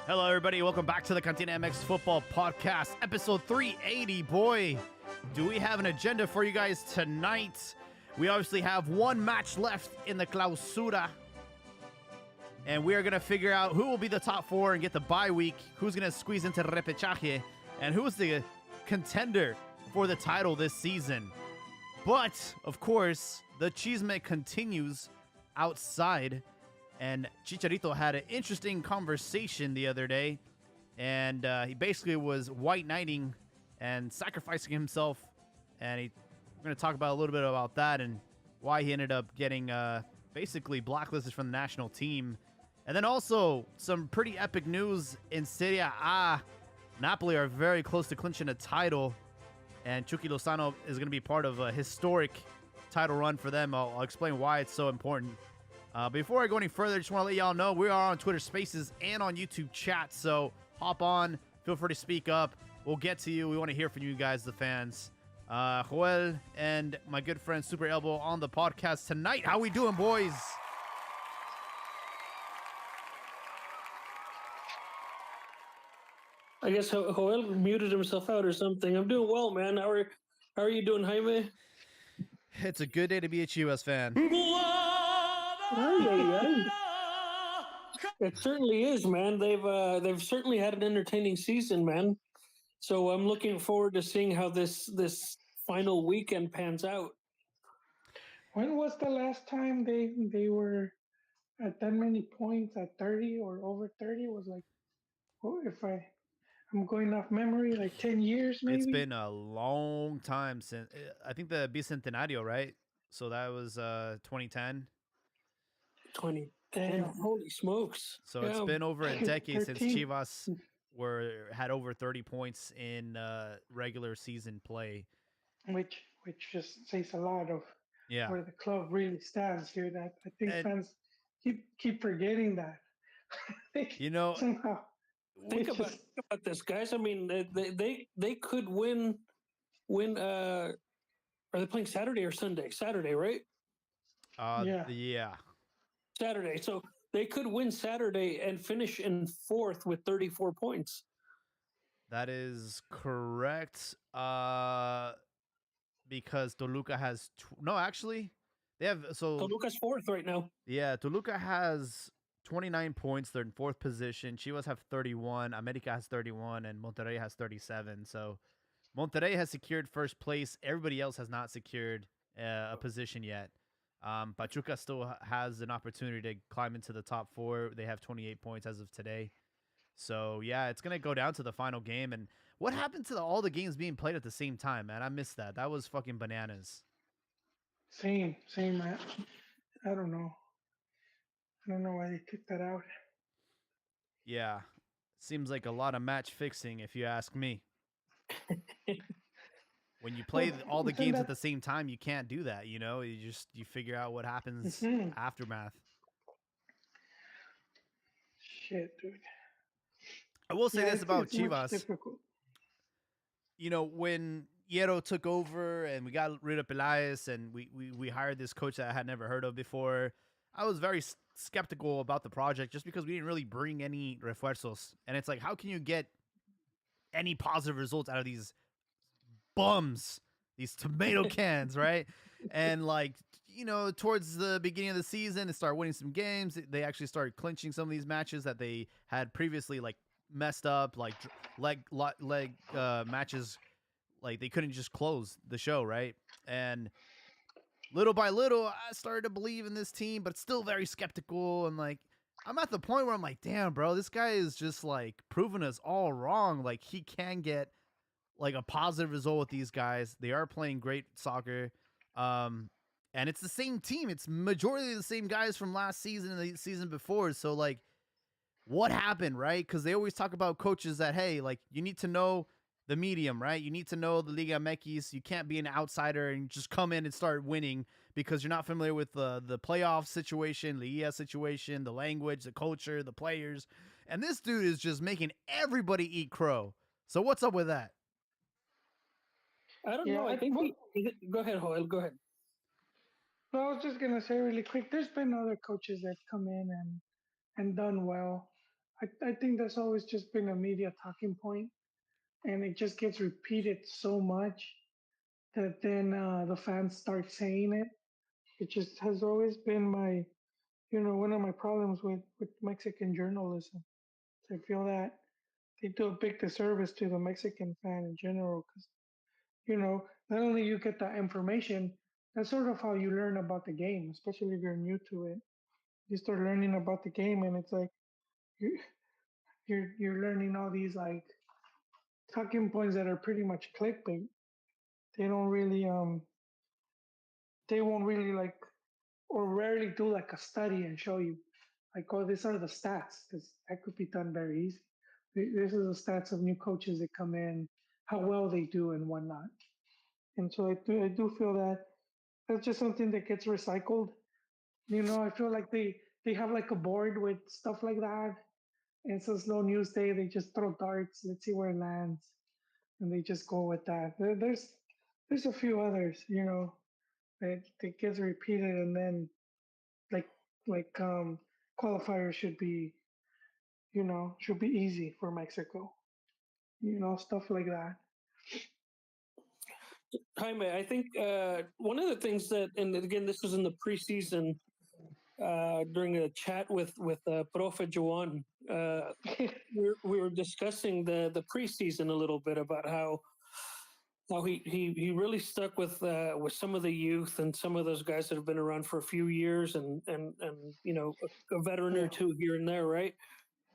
Hello, everybody. Welcome back to the Cantina MX Football Podcast, episode 380. Boy, do we have an agenda for you guys tonight. We obviously have one match left in the Clausura, and we are going to figure out who will be the top four and get the bye week, who's going to squeeze into repechaje, and who is the contender for the title this season. But, of course, the chisme continues outside. And Chicharito had an interesting conversation the other day, and he basically was white knighting and sacrificing himself. And we're going to talk about a little bit about that and why he ended up getting basically blacklisted from the national team. And then also some pretty epic news in Serie A. Napoli are very close to clinching a title, and Chucky Lozano is going to be part of a historic title run for them. I'll explain why it's so important. Before I go any further, I just want to let y'all know we are on Twitter Spaces and on YouTube chat, so hop on, feel free to speak up. We'll get to you. We want to hear from you guys, the fans. Joel and my good friend Super Elbow on the podcast tonight. How we doing, boys? I guess Joel muted himself out or something. I'm doing well, man. How are you doing, Jaime? It's a good day to be a Chivas fan. It certainly is, man. They've certainly had an entertaining season, man. So I'm looking forward to seeing how this final weekend pans out. When was the last time they were at that many points at 30 or over 30? Was like, oh, if I'm going off memory, like 10 years maybe. It's been a long time since I think the Bicentenario, right? So that was 2010. 2010. Holy smokes! So it's been over a decade since 13. Chivas had over 30 points in regular season play. Which just says a lot of Yeah. where the club really stands here. That I think And- fans keep forgetting that. You know, somehow. Think about this, guys. I mean, they could win. Are they playing Saturday or Sunday? Saturday, right? yeah. Saturday. So they could win Saturday and finish in fourth with 34 points. That is correct. Because Toluca has no, actually, they have Toluca's fourth right now. Yeah, Toluca has 29 points. They're in fourth position. Chivas have 31. America has 31, and Monterrey has 37. So Monterrey has secured first place. Everybody else has not secured a position yet. Pachuca still has an opportunity to climb into the top four. They have 28 points as of today. So, yeah, it's going to go down to the final game. And what happened to all the games being played at the same time, man? I missed that. That was fucking bananas. Same. I don't know. I don't know why they kicked that out. Yeah. Seems like a lot of match fixing, if you ask me. When you play all the games at the same time, you can't do that, you know? You figure out what happens aftermath. Shit, dude. I will say this about it's much Chivas. difficult. You know, when Hierro took over and we got rid of Pelaez and we hired this coach that I had never heard of before, I was very skeptical about the project just because we didn't really bring any refuerzos. And it's like, how can you get any positive results out of these bums, these tomato cans, right? And like, you know, towards the beginning of the season, they start winning some games. They actually started clinching some of these matches that they had previously like messed up, like leg matches, like they couldn't just close the show, right? And little by little, I started to believe in this team, but still very skeptical. And like, I'm at the point where I'm like, damn, bro, this guy is just like proving us all wrong. Like he can get like a positive result with these guys. They are playing great soccer. And it's the same team. It's majority of the same guys from last season and the season before. So like, what happened, right? Because they always talk about coaches that, hey, like you need to know the medium, right? You need to know the Liga MX. You can't be an outsider and just come in and start winning because you're not familiar with the playoff situation, Liga situation, the language, the culture, the players. And this dude is just making everybody eat crow. So what's up with that? I don't know. I think go ahead, Joel. Go ahead. No, I was just gonna say really quick. There's been other coaches that come in and done well. I think that's always just been a media talking point, and it just gets repeated so much that then the fans start saying it. It just has always been one of my problems with Mexican journalism. So I feel that they do a big disservice to the Mexican fan in general because, not only you get that information, that's sort of how you learn about the game, especially if you're new to it. You start learning about the game, and it's like you, you're learning all these like talking points that are pretty much clickbait. They don't really they won't really like or rarely do like a study and show you like, oh, these are the stats because that could be done very easy. This is the stats of new coaches that come in, how well they do and whatnot. And so I do feel that that's just something that gets recycled. I feel like they have like a board with stuff like that. And so it's no news day. They just throw darts. Let's see where it lands, and they just go with that. There's a few others, that gets repeated, and then like like qualifiers should be easy for Mexico. Stuff like that. Jaime, I think one of the things that, and again, this was in the preseason during a chat with Profe Juan. We were discussing the preseason a little bit about how he really stuck with some of the youth and some of those guys that have been around for a few years and a veteran or Yeah. two here and there, right?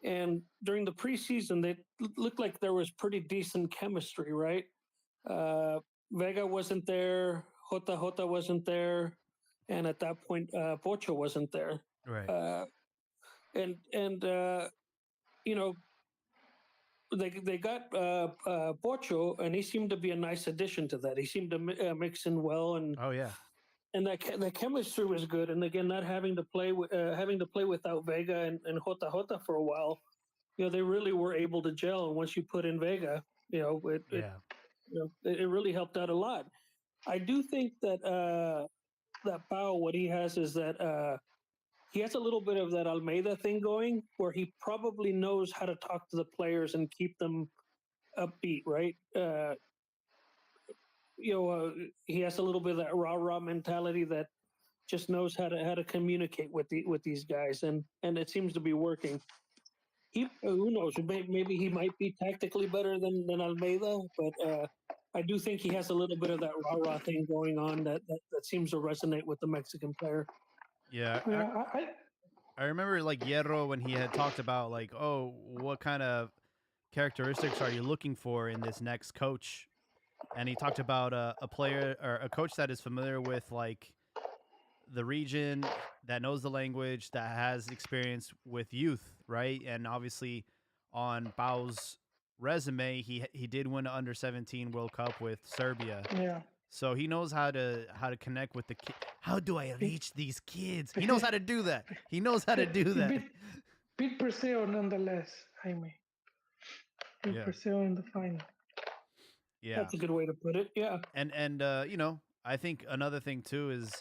And during the preseason, they looked like there was pretty decent chemistry, right? Uh, Vega wasn't there, Jota wasn't there, and at that point, Pocho wasn't there. Right. Uh, and you know they got Pocho, and he seemed to be a nice addition to that. He seemed to mix in well, Oh yeah. and that chemistry was good. And again, not having to play without Vega and Jota for a while, they really were able to gel. And once you put in Vega, Yeah. it really helped out a lot. I do think that Pau, what he has is that he has a little bit of that Almeida thing going, where he probably knows how to talk to the players and keep them upbeat, right? He has a little bit of that rah mentality that just knows how to communicate with these guys, and it seems to be working. Who knows? Maybe he might be tactically better than Almeida, but I do think he has a little bit of that rah thing going on that seems to resonate with the Mexican player. Yeah. I, Yeah, I remember like Hierro when he had talked about like, oh, what kind of characteristics are you looking for in this next coach? And he talked about a player or a coach that is familiar with like the region, that knows the language, that has experience with youth, right? And obviously, on Pau's resume, he did win an under 17 World Cup with Serbia, yeah. so he knows how to connect with the kid. How do I Beat, reach these kids? He knows how to do that. He knows how to do he that. beat Perseo nonetheless, Jaime. Beat Yeah, Perseo in the final. yeah, That's a good way to put it. Yeah. and I think another thing too is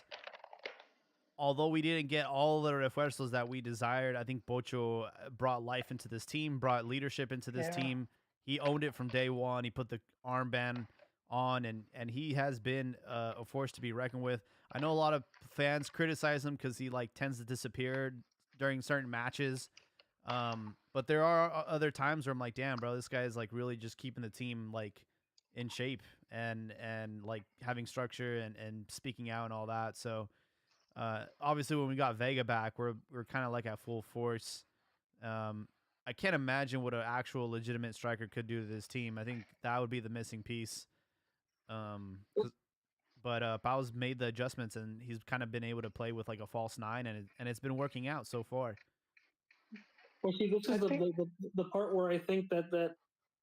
although we didn't get all the refuerzos that we desired, I think Bocho brought life into this team, brought leadership into this Yeah. team. He owned it from day one. He put the armband on, and he has been a force to be reckoned with. I know a lot of fans criticize him because he like tends to disappear during certain matches. But there are other times where I'm like, damn, bro, this guy is like really just keeping the team like in shape and like having structure and speaking out and all that. So obviously, when we got Vega back, we're kind of like at full force. Um, I can't imagine what an actual legitimate striker could do to this team. I think that would be the missing piece. 'Cause- but Pau's made the adjustments and he's kind of been able to play with like a false nine, and it's been working out so far. Well, see, this I is the think. the, the part where I think that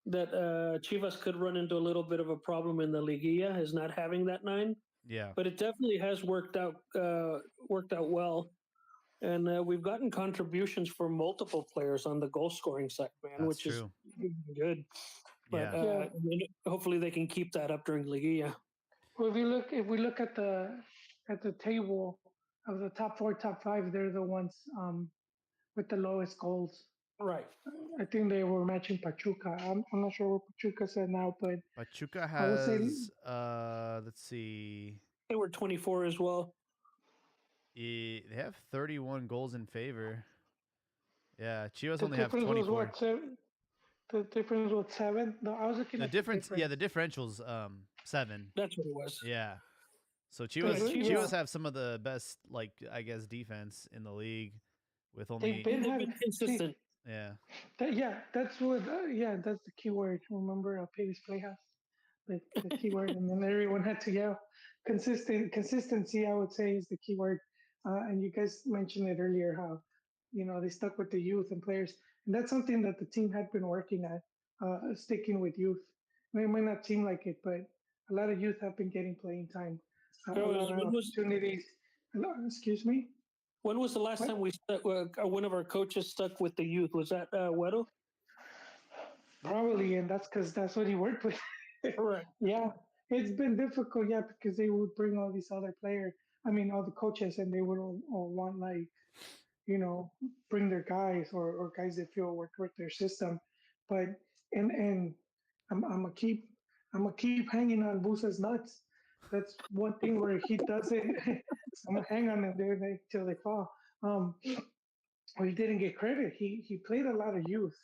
Chivas could run into a little bit of a problem in the Liguilla is not having that nine, Yeah, but it definitely has worked out well. And we've gotten contributions from multiple players on the goal scoring side, man, that's which is true. good. But Yeah, Yeah. hopefully they can keep that up during Liguilla. Well, if we look at the table of the top four, top five, they're the ones with the lowest goals. Right. I think they were matching Pachuca. I'm not sure what Pachuca's at now, but Pachuca I would say has let's see. They were 24 as well. They have 31 goals in favor. Yeah, Chivas the only have difference was 24. what, seven? The difference was seven. No, I was looking The at the difference, yeah, difference. the differential's 7. That's what it was. Yeah. So Yeah, Yeah, Chivas have some of the best, like, I guess, defense in the league with they've only been they've having. been See, consistent. yeah. yeah, that's what. Yeah, that's the key word. Remember, Pavis Playhouse, the key word, and then everyone had to yell. Consistency, I would say, is the key word. And you guys mentioned it earlier how, they stuck with the youth and players, and that's something that the team had been working at, sticking with youth. It might not seem like it, but a lot of youth have been getting playing time, a lot of opportunities. Excuse me. When was the last What? time we stuck? One of our coaches stuck with the youth. Was that Weddle? Probably, and that's because that's what he worked with. Correct. Yeah, it's been difficult, yeah, because they would bring all these other players. I mean, all the coaches, and they would all want like, you know, bring their guys or guys they feel work with their system. But and I'm gonna keep hanging on Busa's nuts. That's one thing where he doesn't. I'm gonna hang on them there till they fall. Um, well, he didn't get credit. He played a lot of youth.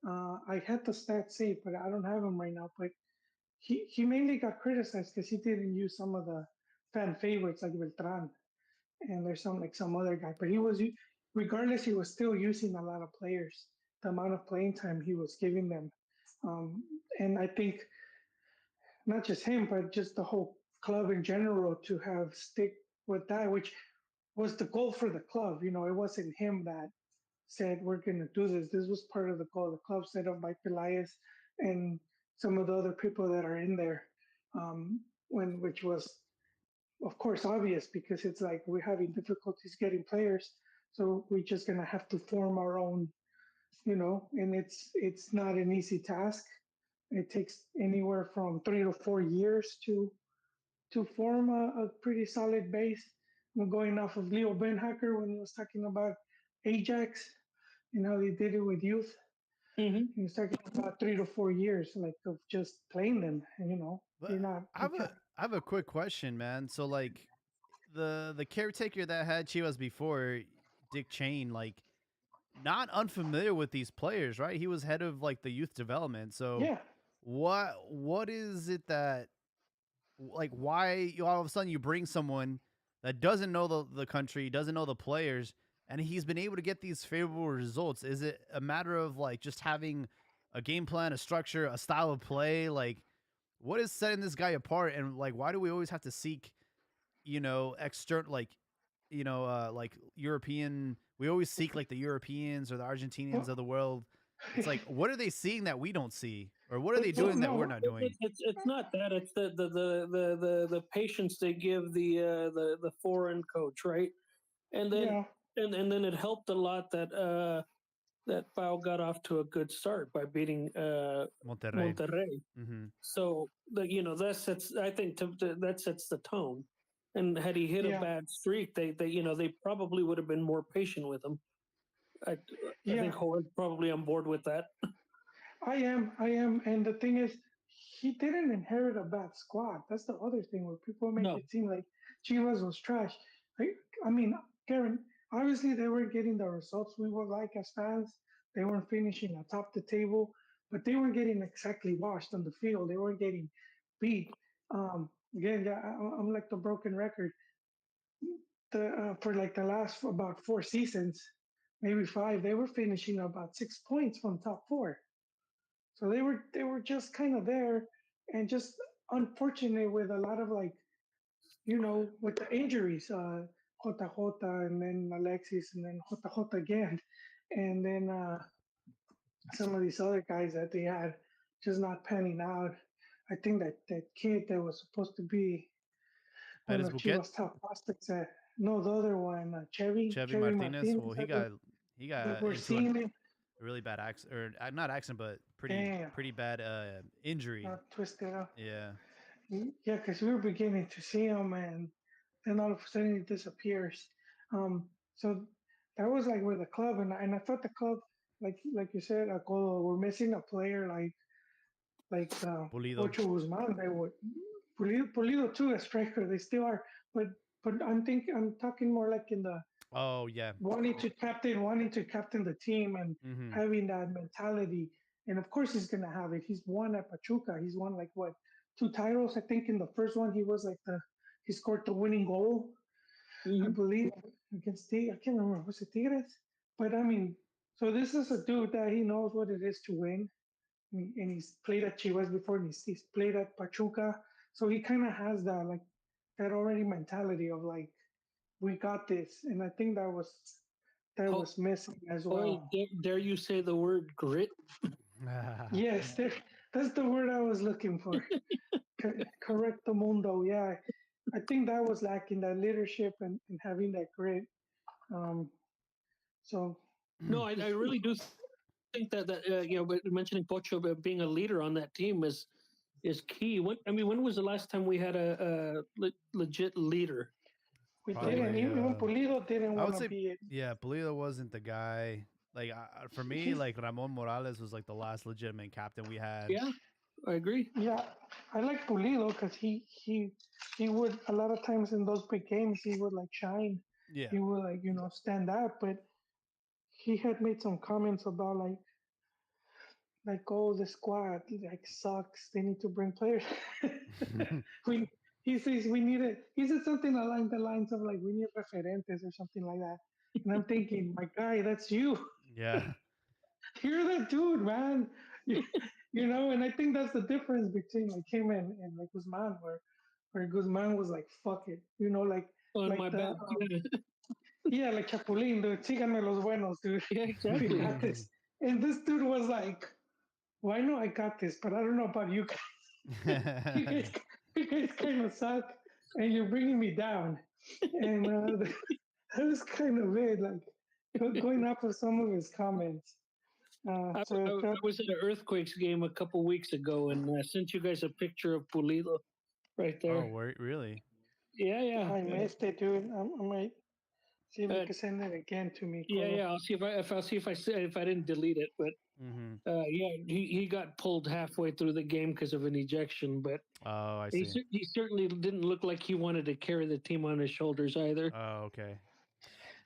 I had the stats saved, but I don't have them right now. But he mainly got criticized because he didn't use some of the fan favorites like Beltran, and there's some other guy. But regardless, he was still using a lot of players. The amount of playing time he was giving them, um, and I think not just him, but just the whole club in general to have stick with that, which was the goal for the club. It wasn't him that said we're going to do this. This was part of the goal. The club set up by Pelias and some of the other people that are in there, which was of course obvious because it's like we're having difficulties getting players, so we're just going to have to form our own, and it's not an easy task. It takes anywhere from 3 to 4 years to form a pretty solid base. I'm going off of Leo Benhacker when he was talking about Ajax and how they did it with youth. Mm-hmm. He was talking about 3 to 4 years, like of just playing them. And, But you're not. You can't. I have a quick question, man. So, like, the caretaker that had Chivas before, Dick Chain, like, not unfamiliar with these players, right? He was head of, like, the youth development. So Yeah, what is it that, like, why all of a sudden you bring someone that doesn't know the country, doesn't know the players, and he's been able to get these favorable results? Is it a matter of, like, just having a game plan, a structure, a style of play? Like, what is setting this guy apart, and, like, why do we always have to seek, external, like European? We always seek, like, the Europeans or the Argentinians well, of the world. It's like, what are they seeing that we don't see, or what are they It's well, doing that we're no, not doing? it's not that. It's the patience they give the foreign coach, right? And then yeah, and then it helped a lot that Pau got off to a good start by beating Monterrey. Monterrey. Mm-hmm. So that sets, I think, that sets the tone. And had he hit a yeah, bad streak, they probably would have been more patient with him. I I yeah. think Howard's probably on board with that. I am, and the thing is, he didn't inherit a bad squad. That's the other thing where people make No. it seem like Chivas was trash. Like, I mean, Karen, obviously they weren't getting the results we would like as fans. They weren't finishing atop the table, but they weren't getting exactly washed on the field. They weren't getting beat. Again, yeah, I'm like the broken record. For like the last about 4 seasons, maybe five, they were finishing about 6 points from top four. So they were just kind of there and just unfortunate with a lot of like, with the injuries, Jota and then Alexis and then Jota again. And then some of these other guys that they had just not panning out. I think that kid that was supposed to be one Perez of Buquet, Chivas top prospects, no, the other one, Chevy Chevy Martinez. Martinez, Well, I think he that got we're into seeing it. a really bad accident, or not accident, but Damn, pretty bad injury. twisted up. Yeah, Yeah, because we were beginning to see him, and then all of a sudden he disappears. So that was like with the club, and I thought the club like you said, Akodo, we're missing a player like Pulido. Ocho Guzman. They would Pulido too, a striker. They still are, but I'm talking more like in the Oh yeah. wanting to captain the team and Mm-hmm. having that mentality. And of course, he's gonna have it. He's won at Pachuca. He's won like what 2 titles, I think. In the first one, he was like he scored the winning goal, I Mhm. believe, against I can't remember, was it Tigres? But I mean, so this is a dude that he knows what it is to win, and he's played at Chivas before, and he's played at Pachuca, so he kind of has that already mentality of like we got this, and I think that How, was missing as oh, well. dare you say the word grit? Yes, that's the word I was looking for. Correct the mundo. Yeah, I think that was lacking, that leadership and having that grit. Um, so No, I really do think that but mentioning Pocho being a leader on that team is key. When was the last time we had a legit leader? we didn't. Probably. Even Pulido didn't I would want to say, be it. yeah, Pulido wasn't the guy. Like for me, He's like Ramon Morales was like the last legitimate captain we had. Yeah, I agree. Yeah, I like Pulido because he would a lot of times in those big games he would like shine. Yeah. He would like stand out, but he had made some comments about like oh the squad like sucks. They need to bring players. we he says we need it. He said something along the lines of like we need referentes or something like that. And I'm thinking, my guy, that's you. Yeah. You're that dude, man. You, and I think that's the difference between like him and like Guzman, where Guzman was like, fuck it, On like my the back. yeah, like Chapulín, dude, síganme los buenos, dude. Yeah, We exactly. got this. And this dude was like, well, I know I got this, but I don't know about you guys. You guys, you guys kind of suck, and you're bringing me down. And that was kind of it, like going off of some of his comments. I was at an Earthquakes game a couple weeks ago, and I sent you guys a picture of Pulido right Oh, there. really? Yeah, yeah, I missed it, dude. I might see if you uh, can send it again to me, yeah, Colo. yeah. I'll see if I didn't delete it, but Mm-hmm. yeah, he got pulled halfway through the game because of an ejection, but Oh, I see. he certainly didn't look like he wanted to carry the team on his shoulders either. Oh, okay.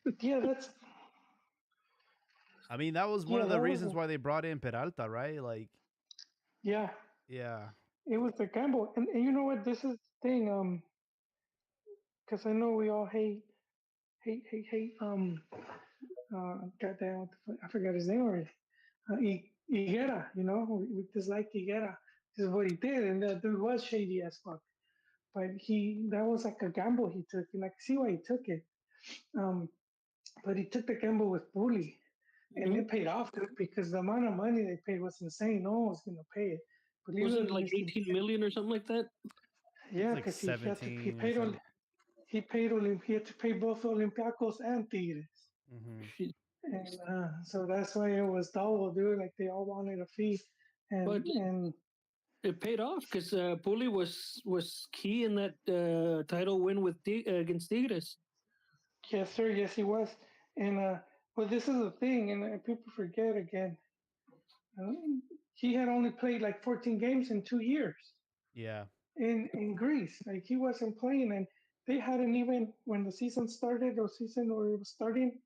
But I mean, that was one yeah, of the that was reasons why they brought in Peralta, right? Like, yeah, yeah. it was the gamble, and you know what? This is the thing, because I know we all hate, goddamn, I forgot his name already. Higuera, we dislike Higuera. This is what he did, and that dude was shady as fuck. But that was like a gamble he took, and I can see why he took it. Um, but he took the gamble with Bully, and Mhm. it paid off dude, because the amount of money they paid was insane. No one was gonna pay it. But he Was was it like 18 million or something like that? It's yeah, like because he 17 or paid something. he had to pay both Olympiacos and Tigres. Mm-hmm. Shit. And so that's why it was double, dude. Like they all wanted a fee, But and it paid off because Puli was key in that title win with against Tigres. yes, sir, yes, he was. And but this is the thing, and people forget again. He had only played like 14 games in 2 years Yeah. in Greece. Like he wasn't playing, and they hadn't even when the season started or season or it was starting.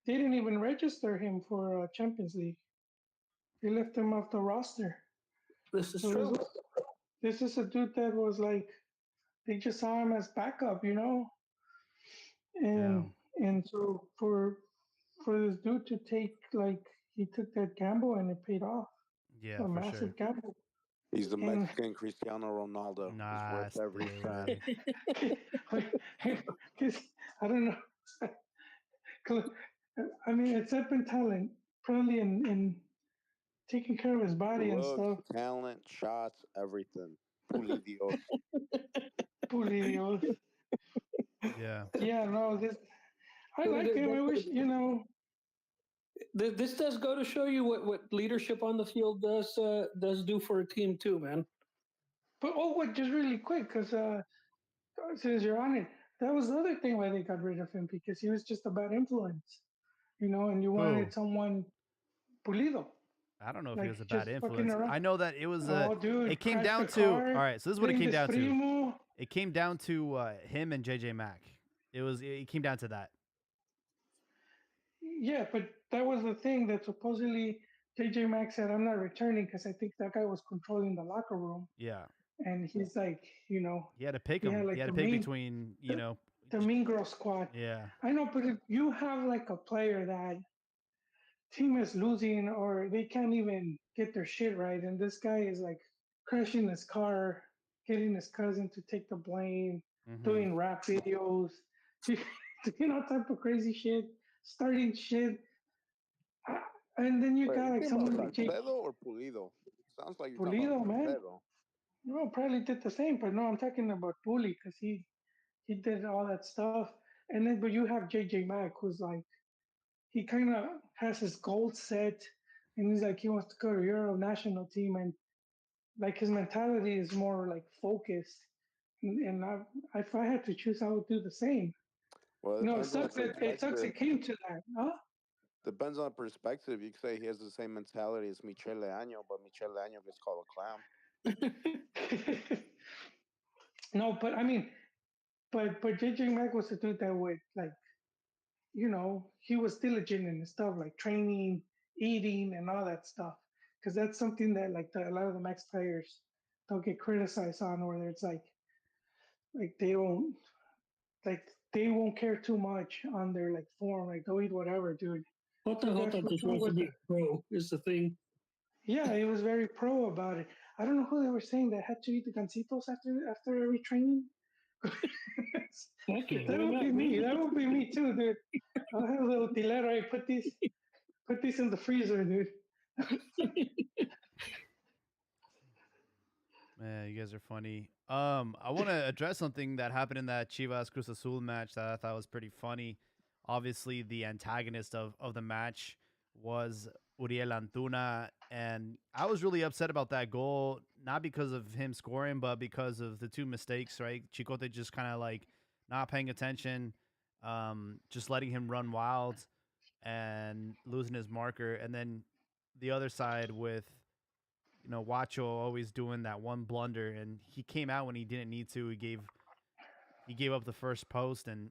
They didn't even register him for Champions League. They left him off the roster. This is So true. this is a dude that was like they just saw him as backup. And Damn. and so for this dude to take like he took that gamble and it paid off, Yeah, a for sure. massive gamble. He's the And Mexican Cristiano Ronaldo. He's Nah, worth every cent. because I don't know. I mean, except in talent, probably in taking care of his body and Looks, stuff. talent, shots, everything. Pulidios. Pulido. Yeah. Yeah, no, I like him. I wish, This does go to show you what leadership on the field does do for a team too, man. but what, just really quick, because since you're on it, that was the other thing why they got rid of him because he was just a bad influence, and you Who? wanted someone. Pulido. I don't know if he Like was a just bad fucking influence. around. I know that it was Oh, dude, it came crashed down the to car, all right. So this is what it blamed came his down to. primo. It came down to him and JJ Mack. It came down to that. Yeah, but that was the thing that supposedly JJ Max said, I'm not returning because I think that guy was controlling the locker room. Yeah. And he's like, you know, He had to pick he him. had He like had to the pick mean, between, the mean girl squad. yeah. I know, but if you have like a player that team is losing or they can't even get their shit right, and this guy is like crashing his car, getting his cousin to take the blame, doing rap videos, type of crazy shit, starting shit. And then you Wait, got you like talking someone about like Jake Salcedo or Pulido? Sounds like you're talking about Pulido, man. Salcedo. No, probably did the same, but no, I'm talking about Puli because he did all that stuff. And then, but you have JJ Mack, who's like, he kind of has his goals set, and he's like, he wants to go to Euro national team, and like his mentality is more like focused. And if I had to choose, I would do the same. Well, it No, depends on it sucks. perspective. It came to that, huh? Depends on perspective. You could say he has the same mentality as Michele Año, but Michele Año gets called a clown. No, but I mean, but JJ Mack was a dude that would like, you know, he was diligent in his stuff like training, eating, and all that stuff. Because that's something that like a lot of the Max players don't get criticized on, where it's like they don't like they won't care too much on their like form, like they'll eat whatever, dude. Jota just wants to be a pro is the thing. Yeah, he was very pro about it. I don't know who they were saying that had to eat the gancitos after every training. Okay, That would be me. That would be me too, dude. I'll have a little tilera. Put these in the freezer, dude. Man, you guys are funny. I want to address something that happened in that Chivas Cruz Azul match that I thought was pretty funny. Obviously, the antagonist of the match was Uriel Antuna, and I was really upset about that goal, not because of him scoring, but because of the two mistakes. Right, Chicote just kind of like not paying attention, just letting him run wild and losing his marker, and then the other side with Wacho always doing that one blunder, and he came out when he didn't need to. He gave up the first post, and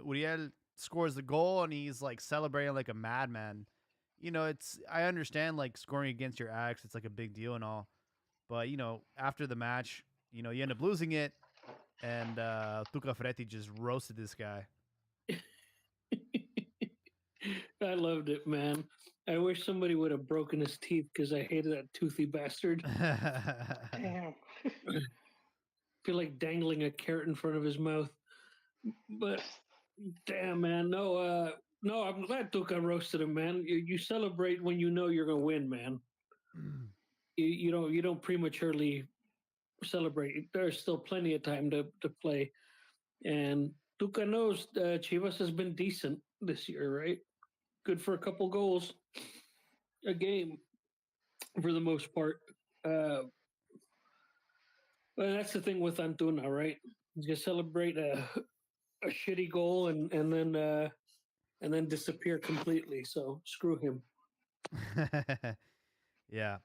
Uriel scores the goal, and he's like celebrating like a madman. I understand like scoring against your ex, it's like a big deal and all, but after the match, you end up losing it, and Tuca Ferretti just roasted this guy. I loved it, man. I wish somebody would have broken his teeth because I hated that toothy bastard. Damn. Feel like dangling a carrot in front of his mouth. But damn, man, no, I'm glad Tuca roasted him, man. You celebrate when you know you're gonna win, man. You don't prematurely celebrate. There's still plenty of time to play, and Tuca knows Chivas has been decent this year, right? Good for a couple goals a game for the most part. But that's the thing with Antuna, right? You celebrate a shitty goal and then disappear completely. So screw him. Yeah.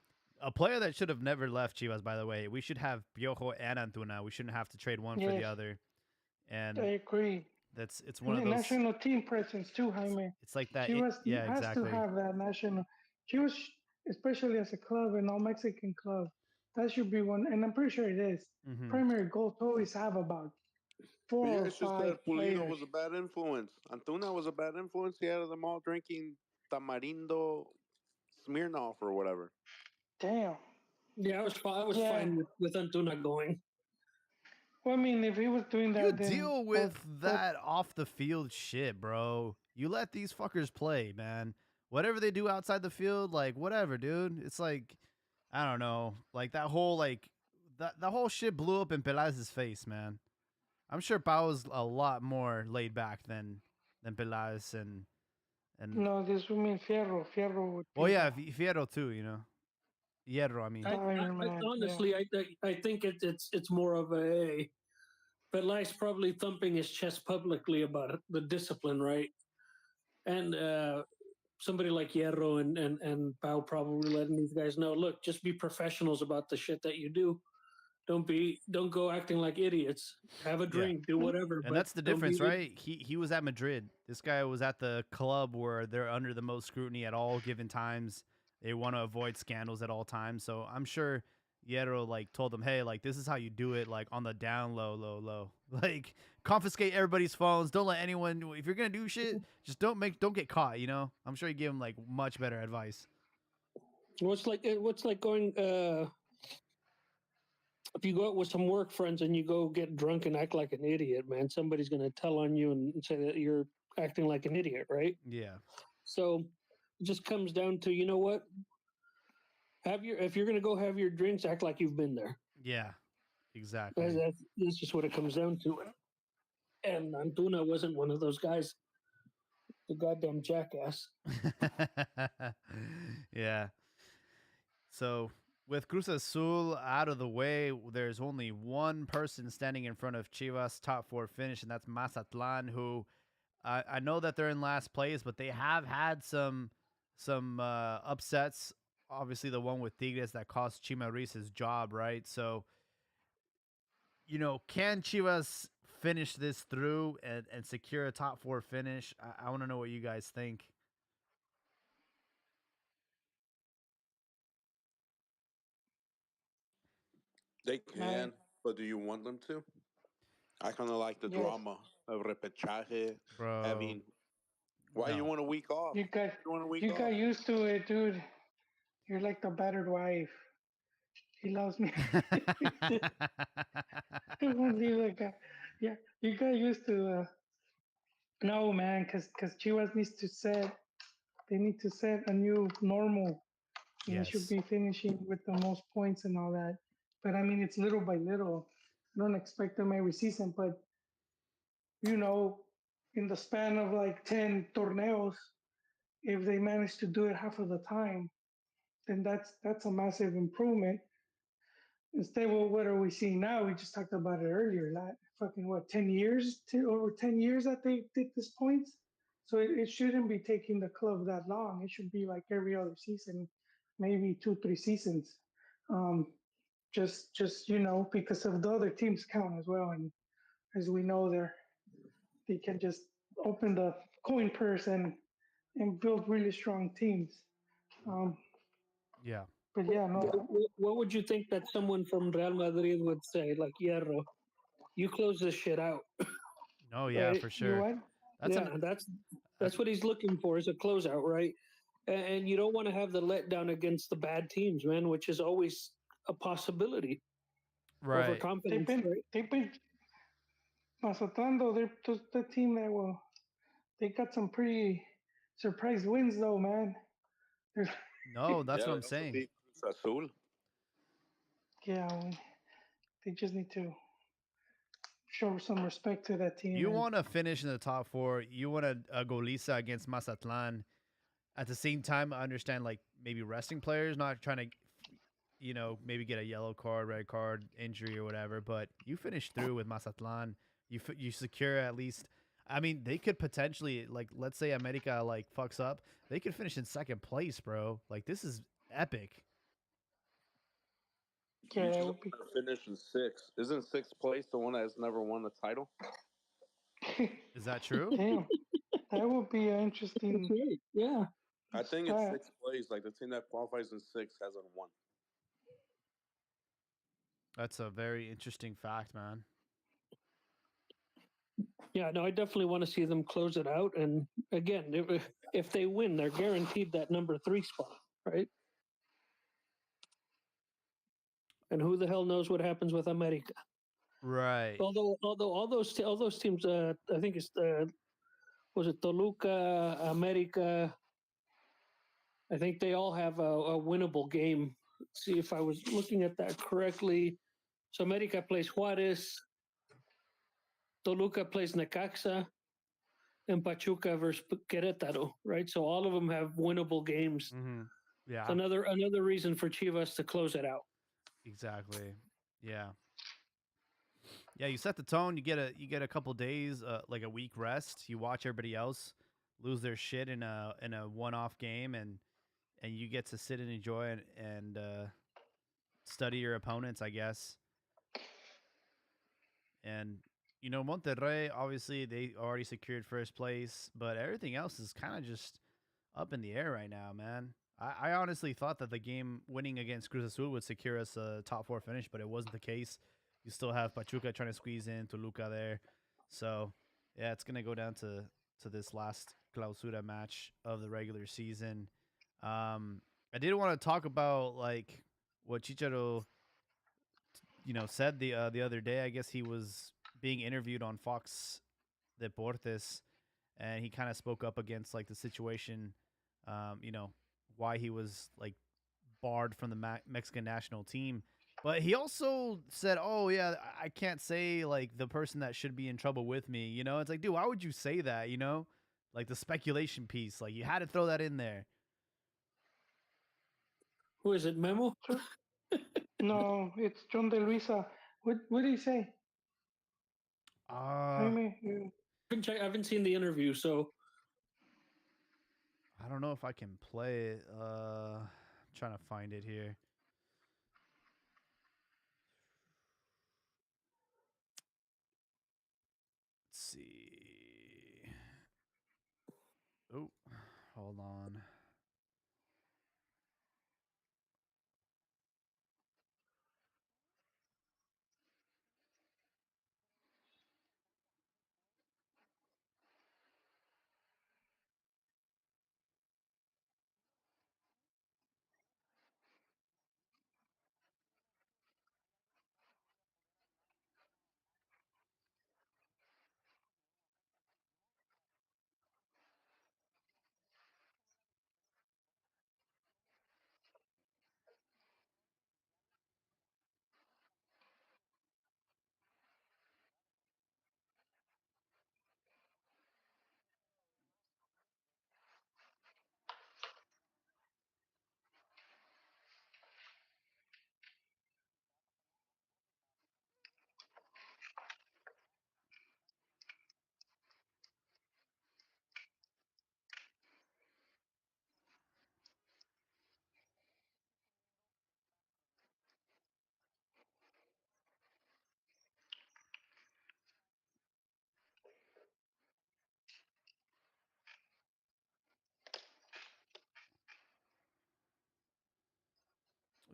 A player that should have never left Chivas, by the way. We should have Piojo and Antuna. We shouldn't have to trade one for the other. And I agree. it's one of those national team presence too, Jaime. It's like that. Chivas Yeah, has exactly. to have that national. Chivas, especially as a club, an all Mexican club, that should be one. And I'm pretty sure it is. Primary goal to always have about 4 or 5 said Pulido players. was a bad influence. Antuna was a bad influence. He had them all drinking Tamarindo Smirnoff or whatever. Damn. Yeah, I was fine with Antuna going. Well, I mean, if he was doing that, you then deal with that off the field shit, bro. You let these fuckers play, man. Whatever they do outside the field, like whatever, dude. It's like I don't know, like that whole that whole shit blew up in Peláez's face, man. I'm sure Pau's a lot more laid back than Peláez and no, this would mean Fierro. Fierro would. Well, yeah, Fierro too, Hierro, I mean. Honestly, I think it's more of a Peláez probably thumping his chest publicly about it, the discipline, right? And somebody like Hierro and Pau probably letting these guys know, look, just be professionals about the shit that you do. Don't go acting like idiots. Have a drink, do whatever. And but that's the don't difference, be right? He was at Madrid. This guy was at the club where they're under the most scrutiny at all given times. They want to avoid scandals at all times. So I'm sure Hierro like told them, hey, like this is how you do it, like on the down low. Like confiscate everybody's phones. Don't let anyone, if you're gonna do shit, just don't get caught, you know? I'm sure he gave him like much better advice. What's like going if you go out with some work friends and you go get drunk and act like an idiot, man, somebody's going to tell on you and say that you're acting like an idiot, right? Yeah. So it just comes down to, you know what? If you're going to go have your drinks, act like you've been there. Yeah. Exactly. That's just what it comes down to. And Antuna wasn't one of those guys. The goddamn jackass. Yeah. So with Cruz Azul out of the way, there's only one person standing in front of Chivas' top 4 finish, and that's Mazatlan, who I know that they're in last place, but they have had some upsets. Obviously, the one with Tigres that cost Chima Ruiz his job, right? So, you know, can Chivas finish this through and secure a top 4 finish? I want to know what you guys think. They can, but do you want them to? I kind of like the drama of repechaje, Bro. having. Why you want a week off? You got used to it, dude. You're like the battered wife. He loves me. Won't leave that guy. Yeah, you got used to. No, man, because Chivas needs to set. They need to set a new normal. And they should be finishing with the most points and all that. But I mean, it's little by little. I don't expect them every season, but you know, in the span of like 10 torneos, if they manage to do it half of the time, then that's a massive improvement. Instead, well, what are we seeing now? We just talked about it earlier. That fucking what 10 years, over 10 years that they did this points. So it shouldn't be taking the club that long. It should be like every other season, maybe 2-3 seasons. Um, just you know, because of the other teams count as well, and as we know, they can just open the coin purse and build really strong teams. Yeah. But yeah, no. What would you think that someone from Real Madrid would say, like Hierro? You close this shit out. No, yeah, right? for sure. That's what he's looking for is a closeout, right? And you don't want to have the letdown against the bad teams, man, which is always a possibility. Right. Overconfidence. They've been Mazatlan, though, they're just the team that they got some pretty surprise wins, though, man. No, that's what I'm saying. Azul. Yeah, they just need to show some respect to that team. You want to finish in the top 4. You want a Golisa against Mazatlan. At the same time, I understand like maybe resting players, not trying to, you know, maybe get a yellow card, red card, injury or whatever. But you finish through with Mazatlan. You secure at least. I mean, they could potentially, like, let's say America like fucks up, they could finish in 2nd place, bro. Like, this is epic. Yeah, that would be... finish in 6th. Isn't 6th place the one that has never won a title? Is that true? Damn, that would be an interesting. Yeah, I think it's 6th place. Like the team that qualifies in 6th hasn't won. That's a very interesting fact, man. Yeah, no, I definitely want to see them close it out. And again, if they win, they're guaranteed that number 3 spot, right? And who the hell knows what happens with America? Right. Although all those teams, I think it's was it Toluca, America? I think they all have a winnable game. Let's see if I was looking at that correctly. So America plays Juarez, Toluca plays Necaxa, and Pachuca versus Querétaro, right? So all of them have winnable games. Mm-hmm. Yeah. It's another reason for Chivas to close it out. Exactly. Yeah. Yeah, you set the tone. You get a couple days, like a week rest. You watch everybody else lose their shit in a one off game, and you get to sit and enjoy and study your opponents, I guess. And Monterrey, obviously they already secured first place, but everything else is kind of just up in the air right now, man. I honestly thought that the game winning against Cruz Azul would secure us a top four finish, but it wasn't the case. You still have Pachuca trying to squeeze in Toluca there, so yeah, it's gonna go down to this last clausura match of the regular season. I did want to talk about like what Chicharo said the other day. I guess he was being interviewed on Fox Deportes, and he kind of spoke up against like the situation, you know, why he was like barred from the Mexican national team. But he also said, "Oh yeah, I can't say like the person that should be in trouble with me." It's like, dude, why would you say that? Like the speculation piece, like you had to throw that in there. Who is it, Memo? No, it's John De Luisa. What did he say? Uh, Jaime, I haven't seen the interview, so I don't know if I can play it. Trying to find it here. Let's see. Oh, hold on.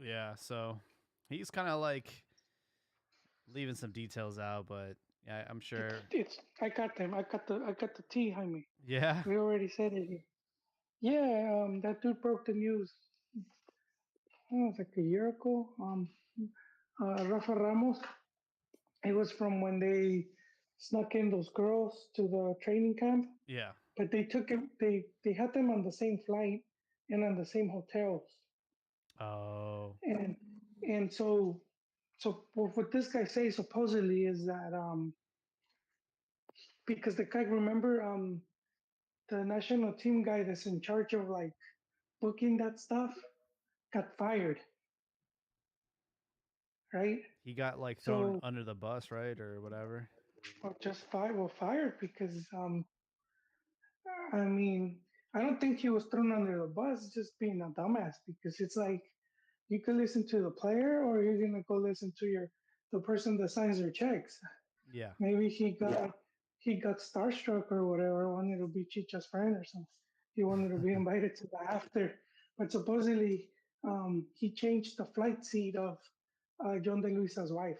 Yeah, so he's kind of like leaving some details out, but yeah, I'm sure. it's I got them. I got the tea, Jaime. Yeah, We already said it here. Yeah, that dude broke the news. It was like a year ago. Rafa Ramos. It was from when they snuck in those girls to the training camp, yeah. but they took him. They had them on the same flight and on the same hotels, Oh, and and so what this guy says supposedly is that because the guy, remember, the national team guy that's in charge of like booking that stuff got fired, right? he got like thrown So, under the bus, right, or whatever. or just fired, well, fired because I mean, I don't think he was thrown under the bus, just being a dumbass, because it's like you could listen to the player or you're gonna go listen to the person that signs your checks. Yeah, Maybe he got starstruck or whatever, wanted to be Chicha's friend or something. He wanted to be invited to the after, but supposedly he changed the flight seat of John De Luisa's wife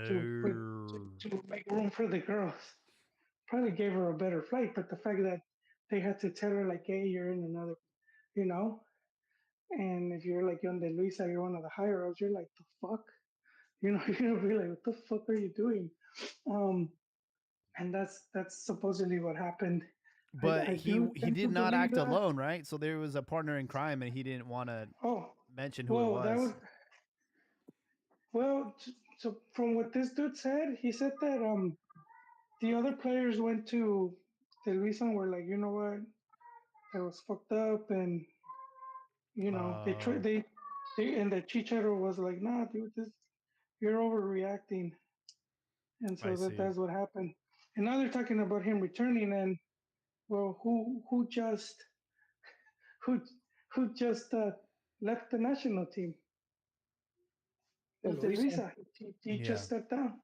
to put oh, to make room for the girls. Probably gave her a better flight, but the fact that they had to tell her like, "Hey, you're in another," you know, and if you're like John De Luisa, you're one of the higher ups, you're like, "The fuck," you're gonna be like, "What the fuck are you doing?" Um, and that's supposedly what happened. but I he do he tend to did not believe act that. alone, right? So there was a partner in crime, and he didn't want to Oh, mention who it well, that was. was well. So from what this dude said, he said that the other players went to the Luisa and were like, you know what, that was fucked up, and they tried Oh, they and the Chicharo was like, nah, dude, this you're overreacting, and I so see. that's what happened. And now they're talking about him returning, and well, who who just left the national team? Well, Luisa. Luisa, he Yeah. just stepped down.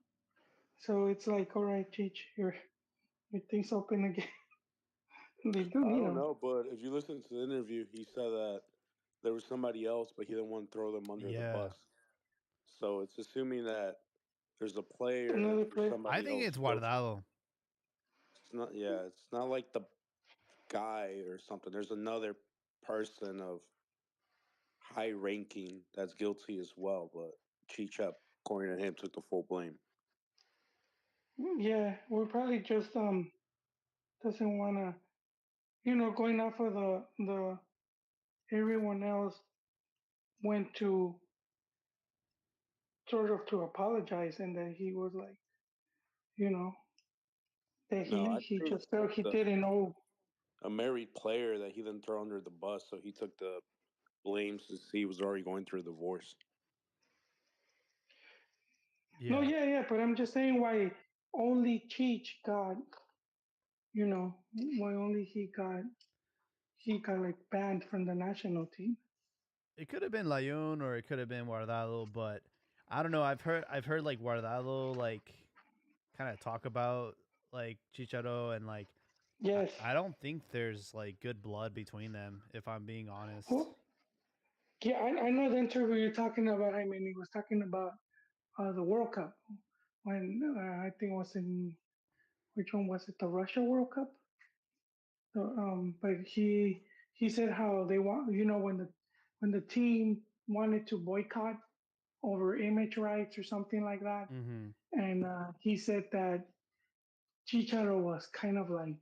So it's like, all right, Cheech, your thing's open again. They do I need don't him. know, but if you listen to the interview, he said that there was somebody else, but he didn't want to throw them under the Yeah. bus. So it's assuming that there's a player Another or player. I somebody think else it's guilty. Guardado. It's not. Yeah, it's not like the guy or something. There's another person of high ranking that's guilty as well, but Chichep, according to him, took the full blame. Yeah, we probably just doesn't wanna, going off of the everyone else went to sort of to apologize, and that he was like, you know, that No, I he think just felt he the didn't know. a married player that he didn't throw under the bus, so he took the blame since he was already going through a divorce. No, Yeah. yeah, yeah, but I'm just saying why only Cheech got, why only he got like banned from the national team. It could have been Layun or it could have been Guardado, but I don't know. I've heard like Guardado like kind of talk about like Chicharito and like Yes. I don't think there's like good blood between them if I'm being honest. Well, yeah, I know the interview you're talking about. I mean, he was talking about the World Cup when I think it was in which one was it? The Russia World Cup. But he said how they want, when the team wanted to boycott over image rights or something like that, Mm-hmm. and he said that Chicharo was kind of like,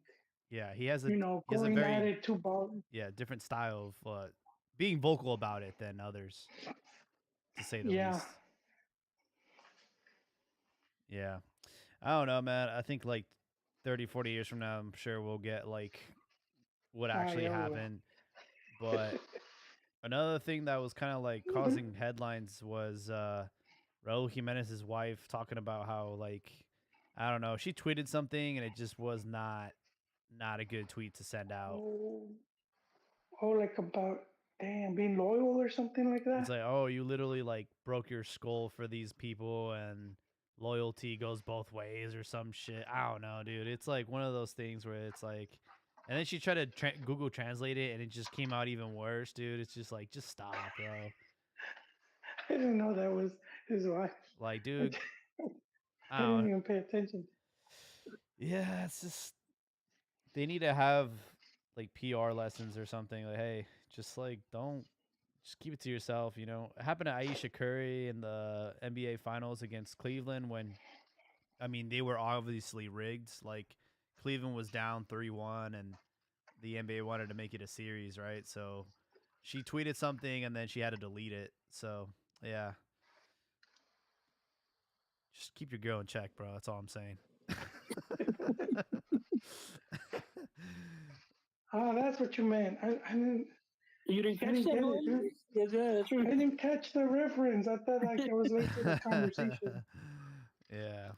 Yeah, he has a going at very it too bold. different style of being vocal about it than others, to say the Yeah, least. Yeah. I don't know, man. I think like 30, 40 years from now, I'm sure we'll get like what actually yeah, we will. happened. But another thing that was kind of like causing headlines was Raul Jimenez's wife talking about how like I don't know, she tweeted something and it just was not a good tweet to send out. Oh, oh, like about damn being loyal or something like It's that. like, "Oh, you literally like broke your skull for these people and loyalty goes both ways or some shit." I don't know, dude. It's like one of those things where it's like and then she tried to Google translate it and it just came out even worse, dude. It's just like just stop, bro. I didn't know that was his wife. Like, I, dude, I I didn't don't. even pay attention. Yeah, it's just they need to have like PR lessons or something. Like, hey, just like don't just keep it to yourself. It happened to Aisha Curry in the NBA Finals against Cleveland when I mean they were obviously rigged. Like Cleveland was down 3-1, and the NBA wanted to make it a series, right? So she tweeted something and then she had to delete it. So yeah, just keep your girl in check, bro. That's all I'm saying. Ah, that's what you meant. You didn't I catch didn't that get one? it, dude. Yeah, that's I right. didn't catch the reference. I thought like I was late to the conversation. Yeah.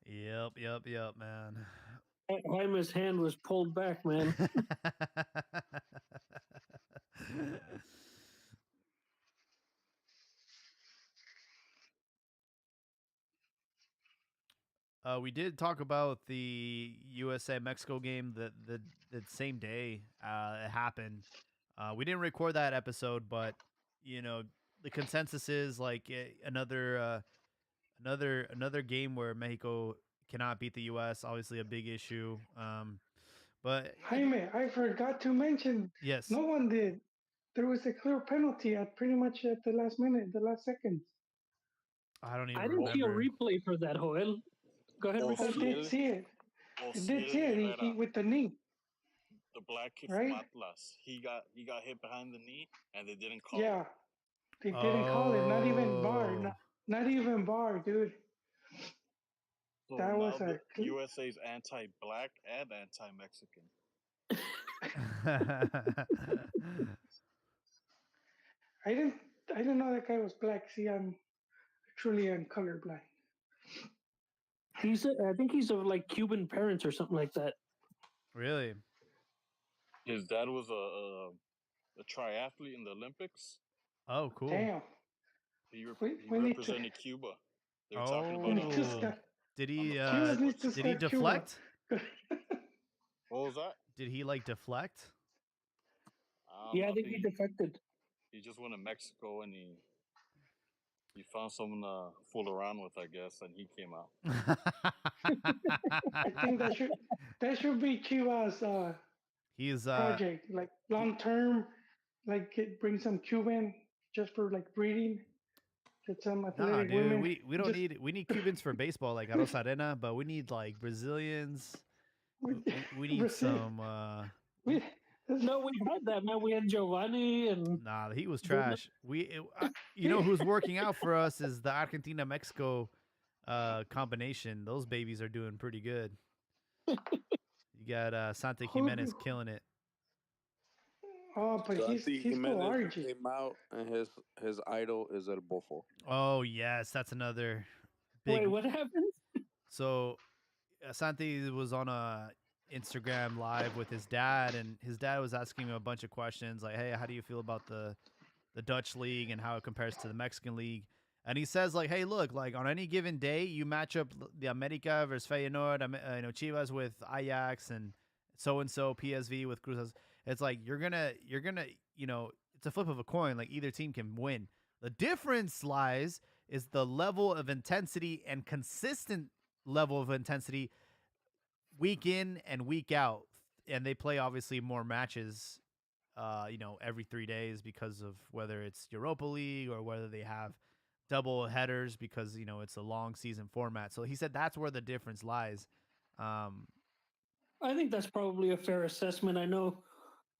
Yep, man. Jaime's hand was pulled back, man. We did talk about the USA Mexico game the same day it happened. We didn't record that episode, but you know the consensus is like another game where Mexico cannot beat the U.S. Obviously, a big issue. But I think Jaime, I forgot to mention. yes, No one did. There was a clear penalty at pretty much at the last minute, the last seconds. I don't I even didn't see a remember. replay for that, Joel. Go ahead, I Ricardo. did see it. I did see it. He Rivera, with the knee, the black kid from right? Atlas, he got hit behind the knee, and they didn't call Yeah, it. they didn't call it. Not even bar. Oh. Not even bar, dude. So That was now a. the USA's anti-black and anti-Mexican. I didn't. I didn't know that guy was black. See, I'm truly colorblind. I think he's of like Cuban parents or something like that. Really? His dad was a triathlete in the Olympics. Oh, cool. Damn. He We need to represented Cuba. They were talking we about need to Oh, start. did on the he? Fox Chivas needs Sports to Did he channel. start Cuba. deflect? What was that? Did he like deflect? Yeah, I think he Nothing. defected. He just went to Mexico and he found someone to fool around with, I guess, and he came out. I think that should be Chivas He's project, like he, long term, like bring some Cuban just for like breeding, get some nah, athletic dude. women. We don't Just need we need Cubans for baseball like Arena, but we need like Brazilians. We need Brazil. some. We, No, we had that, man. We had Giovanni and Nah, he was Bruno. trash. You know who's working out for us is the Argentina Mexico combination. Those babies are doing pretty good. You got Sante who, Jimenez killing it. oh, but Santi he's go Jimenez RG. came out, and his idol is El Bofo. Oh yes, that's another big. Wait, what happened? So Santi was on a Instagram live with his dad, and his dad was asking him a bunch of questions like, "Hey, how do you feel about the Dutch league and how it compares to the Mexican league?" And he says like, "Hey, look, like on any given day, you match up the America versus Feyenoord, Chivas with Ajax, and so PSV with Cruz. It's like you're gonna, it's a flip of a coin. Like either team can win. The difference lies is the level of intensity and consistent level of intensity week in and week out, and they play obviously more matches every 3 days because of whether it's Europa League or whether they have double headers because it's a long season format. So he said that's where the difference lies. I think that's probably a fair assessment. I know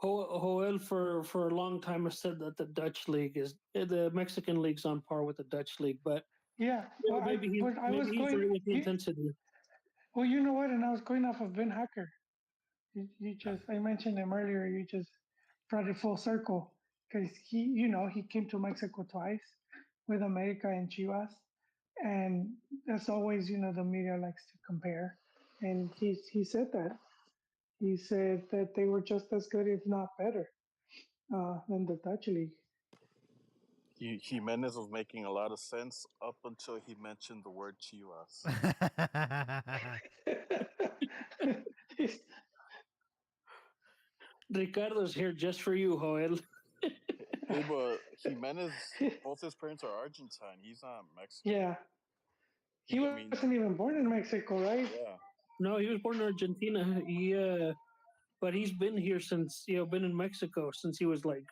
Joel for a long time has said that the Dutch league is the Mexican league's on par with the Dutch league, but Yeah, well, maybe I was he's going. right with the intensity. Well, you know what? And I was going off of Ben Hacker. You just I mentioned him earlier. You just brought it full circle because he came to Mexico twice with America and Chivas, and as always, the media likes to compare, and he said that he said that they were just as good, if not better, than the Dutch league. Jimenez was making a lot of sense up until he mentioned the word Chivas. Ricardo's here just for you, Joel. Hey, but Jimenez, both his parents are Argentine. He's not Mexican. Yeah, he I mean, wasn't even born in Mexico, right? yeah. No, he was born in Argentina. But he's been here since been in Mexico since he was like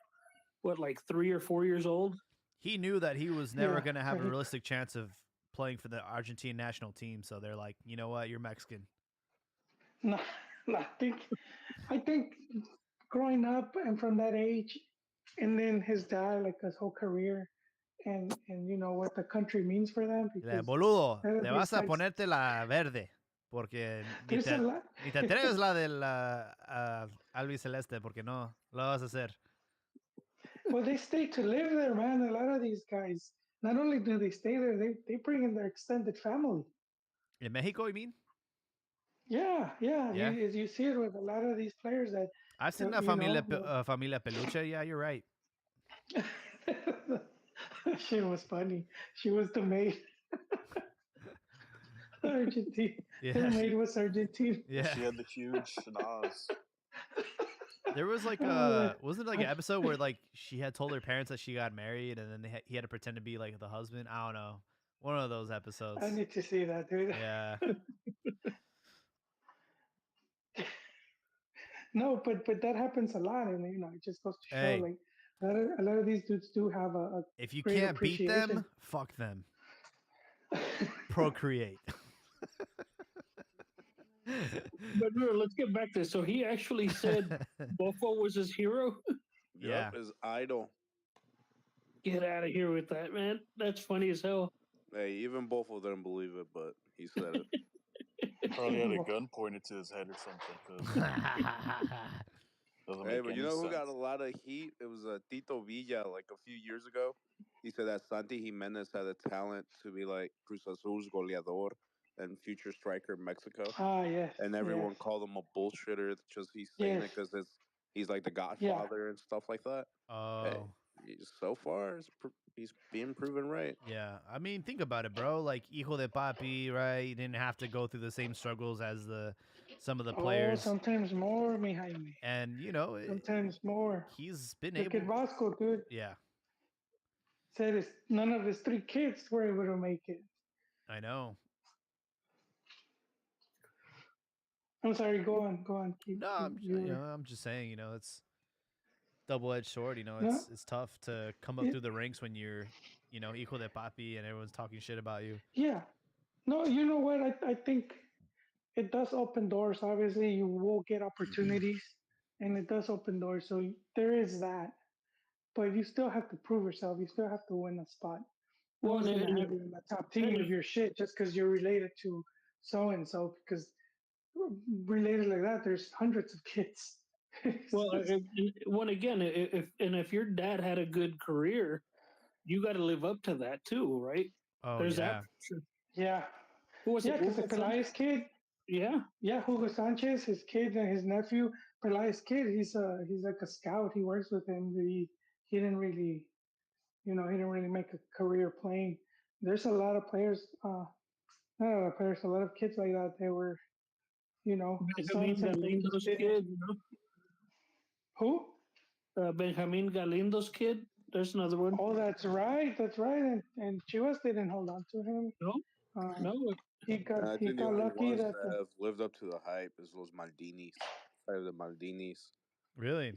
3 or 4 years old. He knew that he was never Yeah, going to have but a realistic chance of playing for the Argentine national team. So they're like, you know what, you're Mexican. no, no, I think growing up and from that age, and then his dad, like his whole career, and what the country means for them, because Boludo, none of te these vas a guys, ponerte la verde. Porque there's a lot. ni te atreves la del albiceleste, porque no lo vas a hacer. Well, they stay to live there, man. A lot of these guys, not only do they stay there, they bring in their extended family. In Mexico, you mean? Yeah, yeah. Yeah. You see it with a lot of these players that I've seen a familia peluche. Yeah, you're right. shit was funny. She was the maid. Argentine. Her maid was Argentine. Yeah. She had the huge schnoz. There was like wasn't it like an episode where like she had told her parents that she got married and then he had to pretend to be like the husband. I don't know. One of those episodes. I need to see that, dude. Yeah. No, but that happens a lot, and it just goes to show, Hey. like a lot of these dudes do have a If you great can't beat them, appreciation. fuck them. Procreate. But no, let's get back to this. So he actually said Bofo was his hero. Yeah. Yep, his idol. Get out of here with that, man. That's funny as hell. Hey, even Bofo didn't believe it, but he said it. Probably had a gun pointed to his head or something. Doesn't Hey, make but any you know who sense. got a lot of heat? It was Tito Villa, like a few years ago. He said that Santi Jimenez had the talent to be like Cruz Azul's goleador, and future striker in Mexico, Ah, yes, and yes, everyone called him a bullshitter just he's saying yes, it because he's like the yeah. Godfather and stuff like that. Hey, Oh, so far he's being proven right. yeah. I mean, think about it, bro. Like hijo de papi, right? You didn't have to go through the same struggles as some of the Oh, players, sometimes more, mi Jaime. and Sometimes more. he's been Look at able. Vasco, dude. Yeah, Said none of his 3 kids were able to make it. I know. I'm sorry. Go on. Go on. Keep. No, keep you were I'm just saying, it's double-edged sword. no. It's tough to come up It, through the ranks when you're, hijo de papi, and everyone's talking shit about you. yeah. No. You know what? I think it does open doors. Obviously, you will get opportunities, and it does open doors. So there is that. But you still have to prove yourself. You still have to win a spot. No Well, one's gonna have you in the top team if you're shit just because you're related to so and so. Because related like that, there's hundreds of kids. well, one again, if your dad had a good career, you got to live up to that too, right? Oh There's yeah. that. Yeah, Who was yeah, it? because the Pelaez kid, Yeah. yeah, Hugo Sanchez, his kid and his nephew, Pelaez kid, he's like a scout. He works with him. He didn't really, he didn't really make a career playing. There's a lot of players, not a lot of players, a lot of kids like that. They were, Benjamin sons and they just Galindo's didn't. kid, Who? Benjamin Galindo's kid. There's another one. Oh, that's right. That's right. And Chivas didn't hold on to him. No, Um, no. he got I he think the got only lucky ones that that have lived up to the hype is those Maldinis. The Maldinis. Really?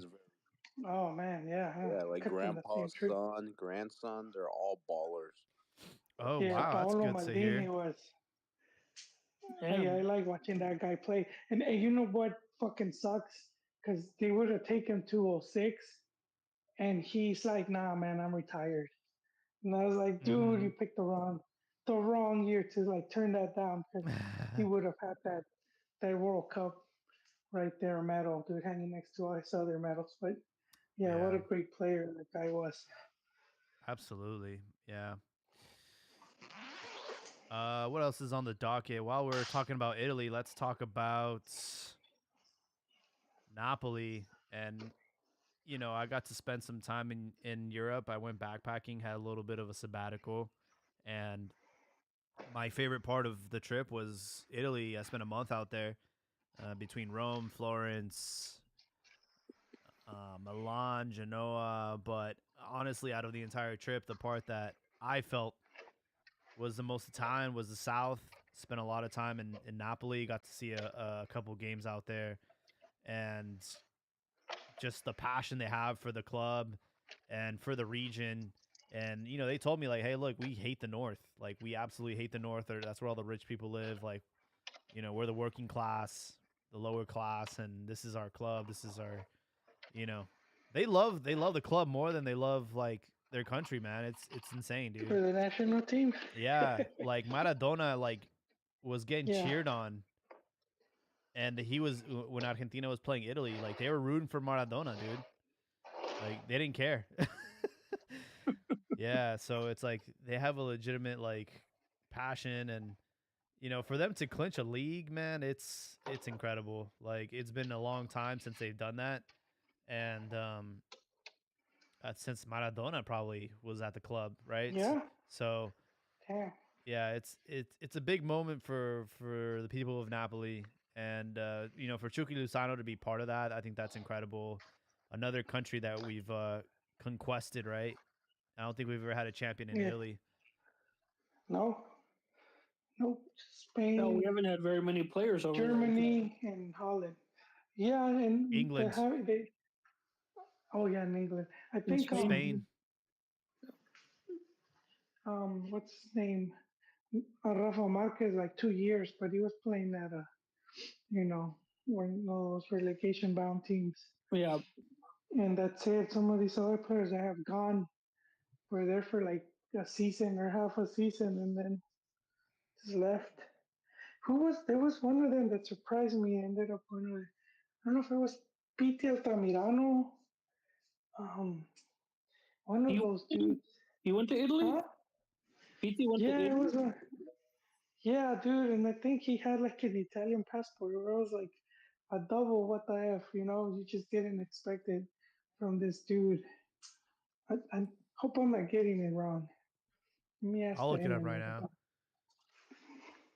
oh man, yeah, Yeah, like kept in the same grandpa's tree. son, grandson, they're all ballers. Oh Yeah, wow, that's Paolo good to hear. Maldini was. Hey, I Damn. like watching that guy play. And you know what fucking sucks? Because they would have taken 206, and he's like, "Nah, man, I'm retired." And I was like, "Dude, you picked the wrong year to like turn that down because he would have had that World Cup right there medal, dude, hanging next to all his other medals." But yeah, what Yeah, a great player that guy was. absolutely. Yeah. What else is on the docket? While we're talking about Italy, let's talk about Napoli. And I got to spend some time in Europe. I went backpacking, had a little bit of a sabbatical, and my favorite part of the trip was Italy. I spent a month out there, between Rome, Florence, Milan, Genoa. But honestly, out of the entire trip, the part that I felt was the most Italian was the South. Spent a lot of time in Napoli. Got to see a couple games out there, and just the passion they have for the club and for the region. And they told me like, hey, look, we hate the North. Like, we absolutely hate the North. Or that's where all the rich people live. Like, we're the working class, the lower class, and this is our club. This is our, you know, they love the club more than they love like their country, man. It's insane, dude. For the national team. Yeah, like Maradona, like was getting Yeah. cheered on, and he was when Argentina was playing Italy, like they were rooting for Maradona, dude. Like they didn't care. Yeah, so it's like they have a legitimate like passion, and for them to clinch a league, man, it's incredible. Like it's been a long time since they've done that, and since Maradona probably was at the club, right? Yeah. So Damn. yeah, it's a big moment for the people of Napoli, and for Chucky Lozano to be part of that, I think that's incredible. Another country that we've conquested, right? I don't think we've ever had a champion in Yeah. Italy. No. Nope. No, we Spain, haven't had very many players over Germany, and Holland. Yeah, and England, they. Oh yeah, in England. I there. In think Spain. Spain. what's his name? Rafa Marquez like 2 years, but he was playing at one of those relegation bound teams. Yeah. And that's it. Some of these other players that have gone were there for like a season or half a season and then just left. There was one of them that surprised me. Ended up going with, I don't know if it was Pete Altamirano, um, one of You those dudes. you went to Italy? Huh? PT went to Yeah, it Italy? was a, Yeah, dude, and I think he had like an Italian passport, or it was like a double. What the f? You just didn't expect it from this dude. I hope I'm not getting it wrong. Let me ask I'll the look it up right internet now. about.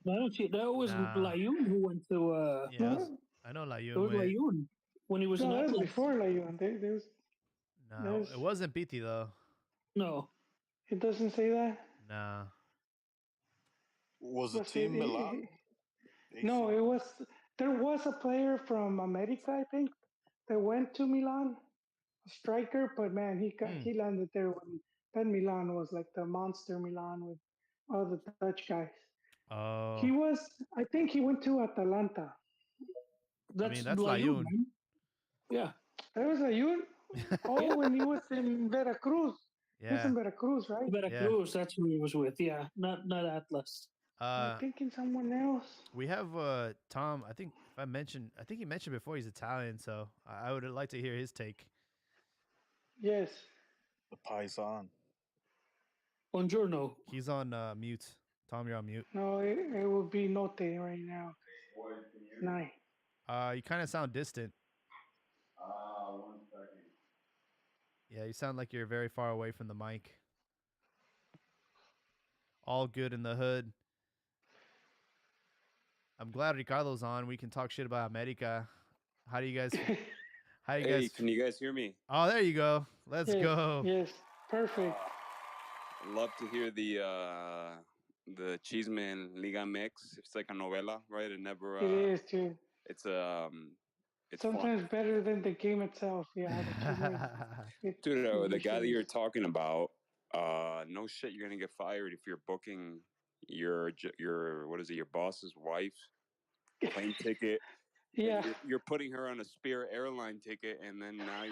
I don't see that was Nah. Layun who went to Yeah, No, I know it Layun was went. Layun when he was in no, that was Atlas. before Layun. No, There's, it wasn't Piti though. No, it doesn't say that. Nah. Was the Was it, team Milan? no, AC? it was. There was a player from America, I think, that went to Milan, a striker. But man, Hmm. he landed there when that Milan was like the monster Milan with all the Dutch guys. He Oh, was. I think he went to Atalanta. I mean that's that's Layun, Layun. man. Yeah, That was a you. yeah. Oh, when he was in Veracruz. He was Yeah. in Veracruz, right? Yeah. Veracruz, that's who he was with. Yeah, not Atlas. Am I Uh, thinking someone else? we have Tom. I think if I mentioned, I think he mentioned before he's Italian, so I would like to hear his take. Yes. The Paisan. Buongiorno. He's on mute. Tom, you're on mute. No, it will be Note right now. Nine. You kind of sound distant. Yeah, you sound like you're very far away from the mic. All good in the hood. I'm glad Ricardo's on. We can talk shit about America. How do you guys? How you Hey, guys? can you guys hear me? Oh, there you go. Let's Yes, go. yes, perfect. Love to hear the Cheeseman Liga Mix. It's like a novela, right? It never It is too. it's it's fun. Sometimes better than the game itself. Yeah, the Chisme. Dude, It the guy that usually is. you're talking about, no shit, you're gonna get fired if you're booking your what is it, your boss's wife plane ticket, and Yeah. you're putting her on a Spirit airline ticket, and then now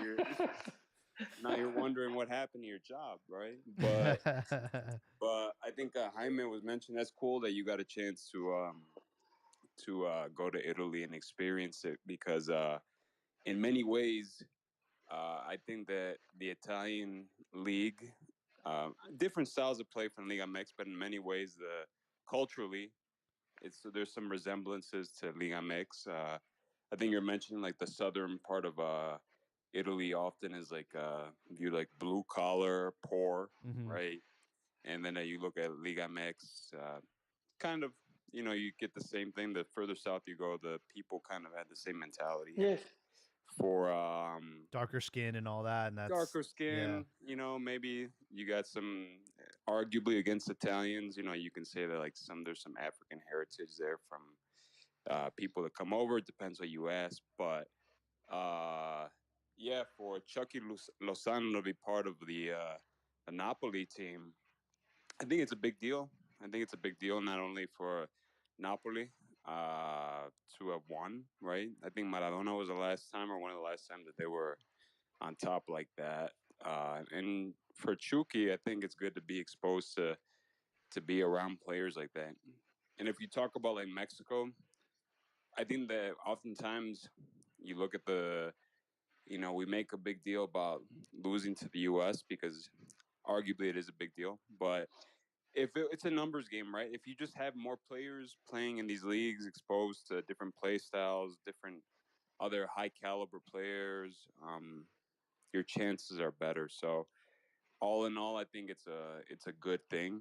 you're wondering what happened to your job, right? But I think Jaime was mentioned. That's cool that you got a chance to go to Italy and experience it because in many ways, I think that the Italian league, different styles of play from Liga MX, but in many ways, culturally, it's there's some resemblances to Liga MX. I think you're mentioning like the southern part of Italy often is like viewed like blue collar, poor, Mhm. right? And then you look at Liga MX, kind of, you get the same thing. The further south you go, the people kind of had the same mentality. And Yes. for Darker skin and all that, and that's darker yeah. skin, maybe you got some arguably against Italians. You can say that like there's some African heritage there from people that come over. It depends what you ask, but uh, yeah, for Chucky Lozano to be part of the Napoli team, I think it's a big deal. I think it's a big deal not only for Napoli uh, to have won, right? I think Maradona was the last time or one of the last times that they were on top like that. And for Chucky, I think it's good to be exposed to be around players like that. And if you talk about like Mexico, I think that oftentimes you look at we make a big deal about losing to the U.S. because arguably it is a big deal, but it's a numbers game, right? If you just have more players playing in these leagues, exposed to different play styles, different other high caliber players, your chances are better. So all in all, I think it's a good thing.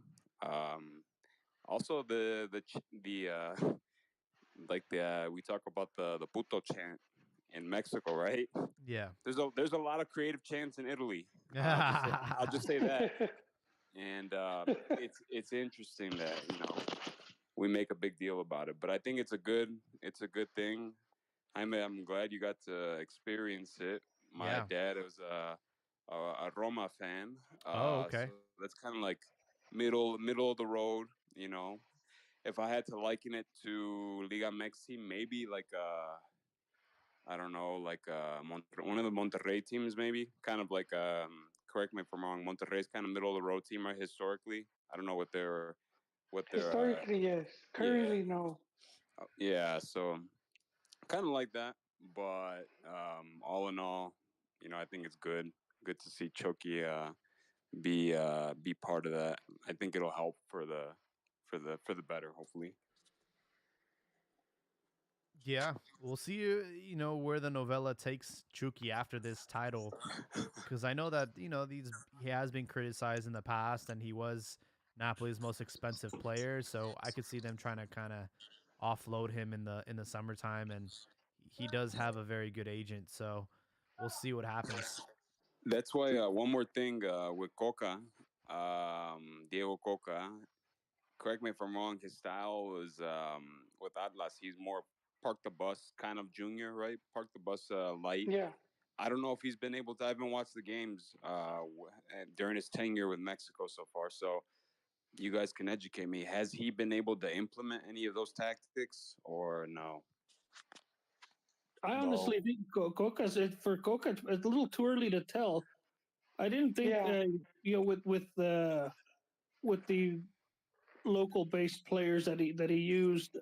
Also, like we talk about the puto chant in Mexico, right? Yeah. There's a lot of creative chants in Italy. I'll just say that, and it's interesting that we make a big deal about it. But I think it's a good thing. I'm glad you got to experience it. My Yeah. dad was a Roma fan, Oh, so okay. that's kind of like middle of the road. You know, if I had to liken it to Liga Mexi, maybe like I don't know, like one of the Monterrey teams, maybe kind of like correct me if I'm wrong. Monterrey's kind of middle of the road team, right? Historically, I don't know what their Historically, yes. yeah, Currently, no. yeah. So kind of like that, but all in all, I think it's good to see Chucky be part of that. I think it'll help for the better, hopefully. Yeah, we'll see. You know where the novella takes Chucky after this title, because I know that these he has been criticized in the past, and he was Napoli's most expensive player. So I could see them trying to kind of offload him in the summertime, and he does have a very good agent. So we'll see what happens. That's why one more thing with Coca, Diego Coca. Correct me if I'm wrong. His style is with Atlas. He's more park the bus kind of junior, right? Park the bus light. Yeah. I don't know if he's been able to. I haven't watched the games during his tenure with Mexico so far. So you guys can educate me. Has he been able to implement any of those tactics, or no? I No. honestly think for Coca, it's a little too early to tell. I didn't think Yeah. with the local based players that he used.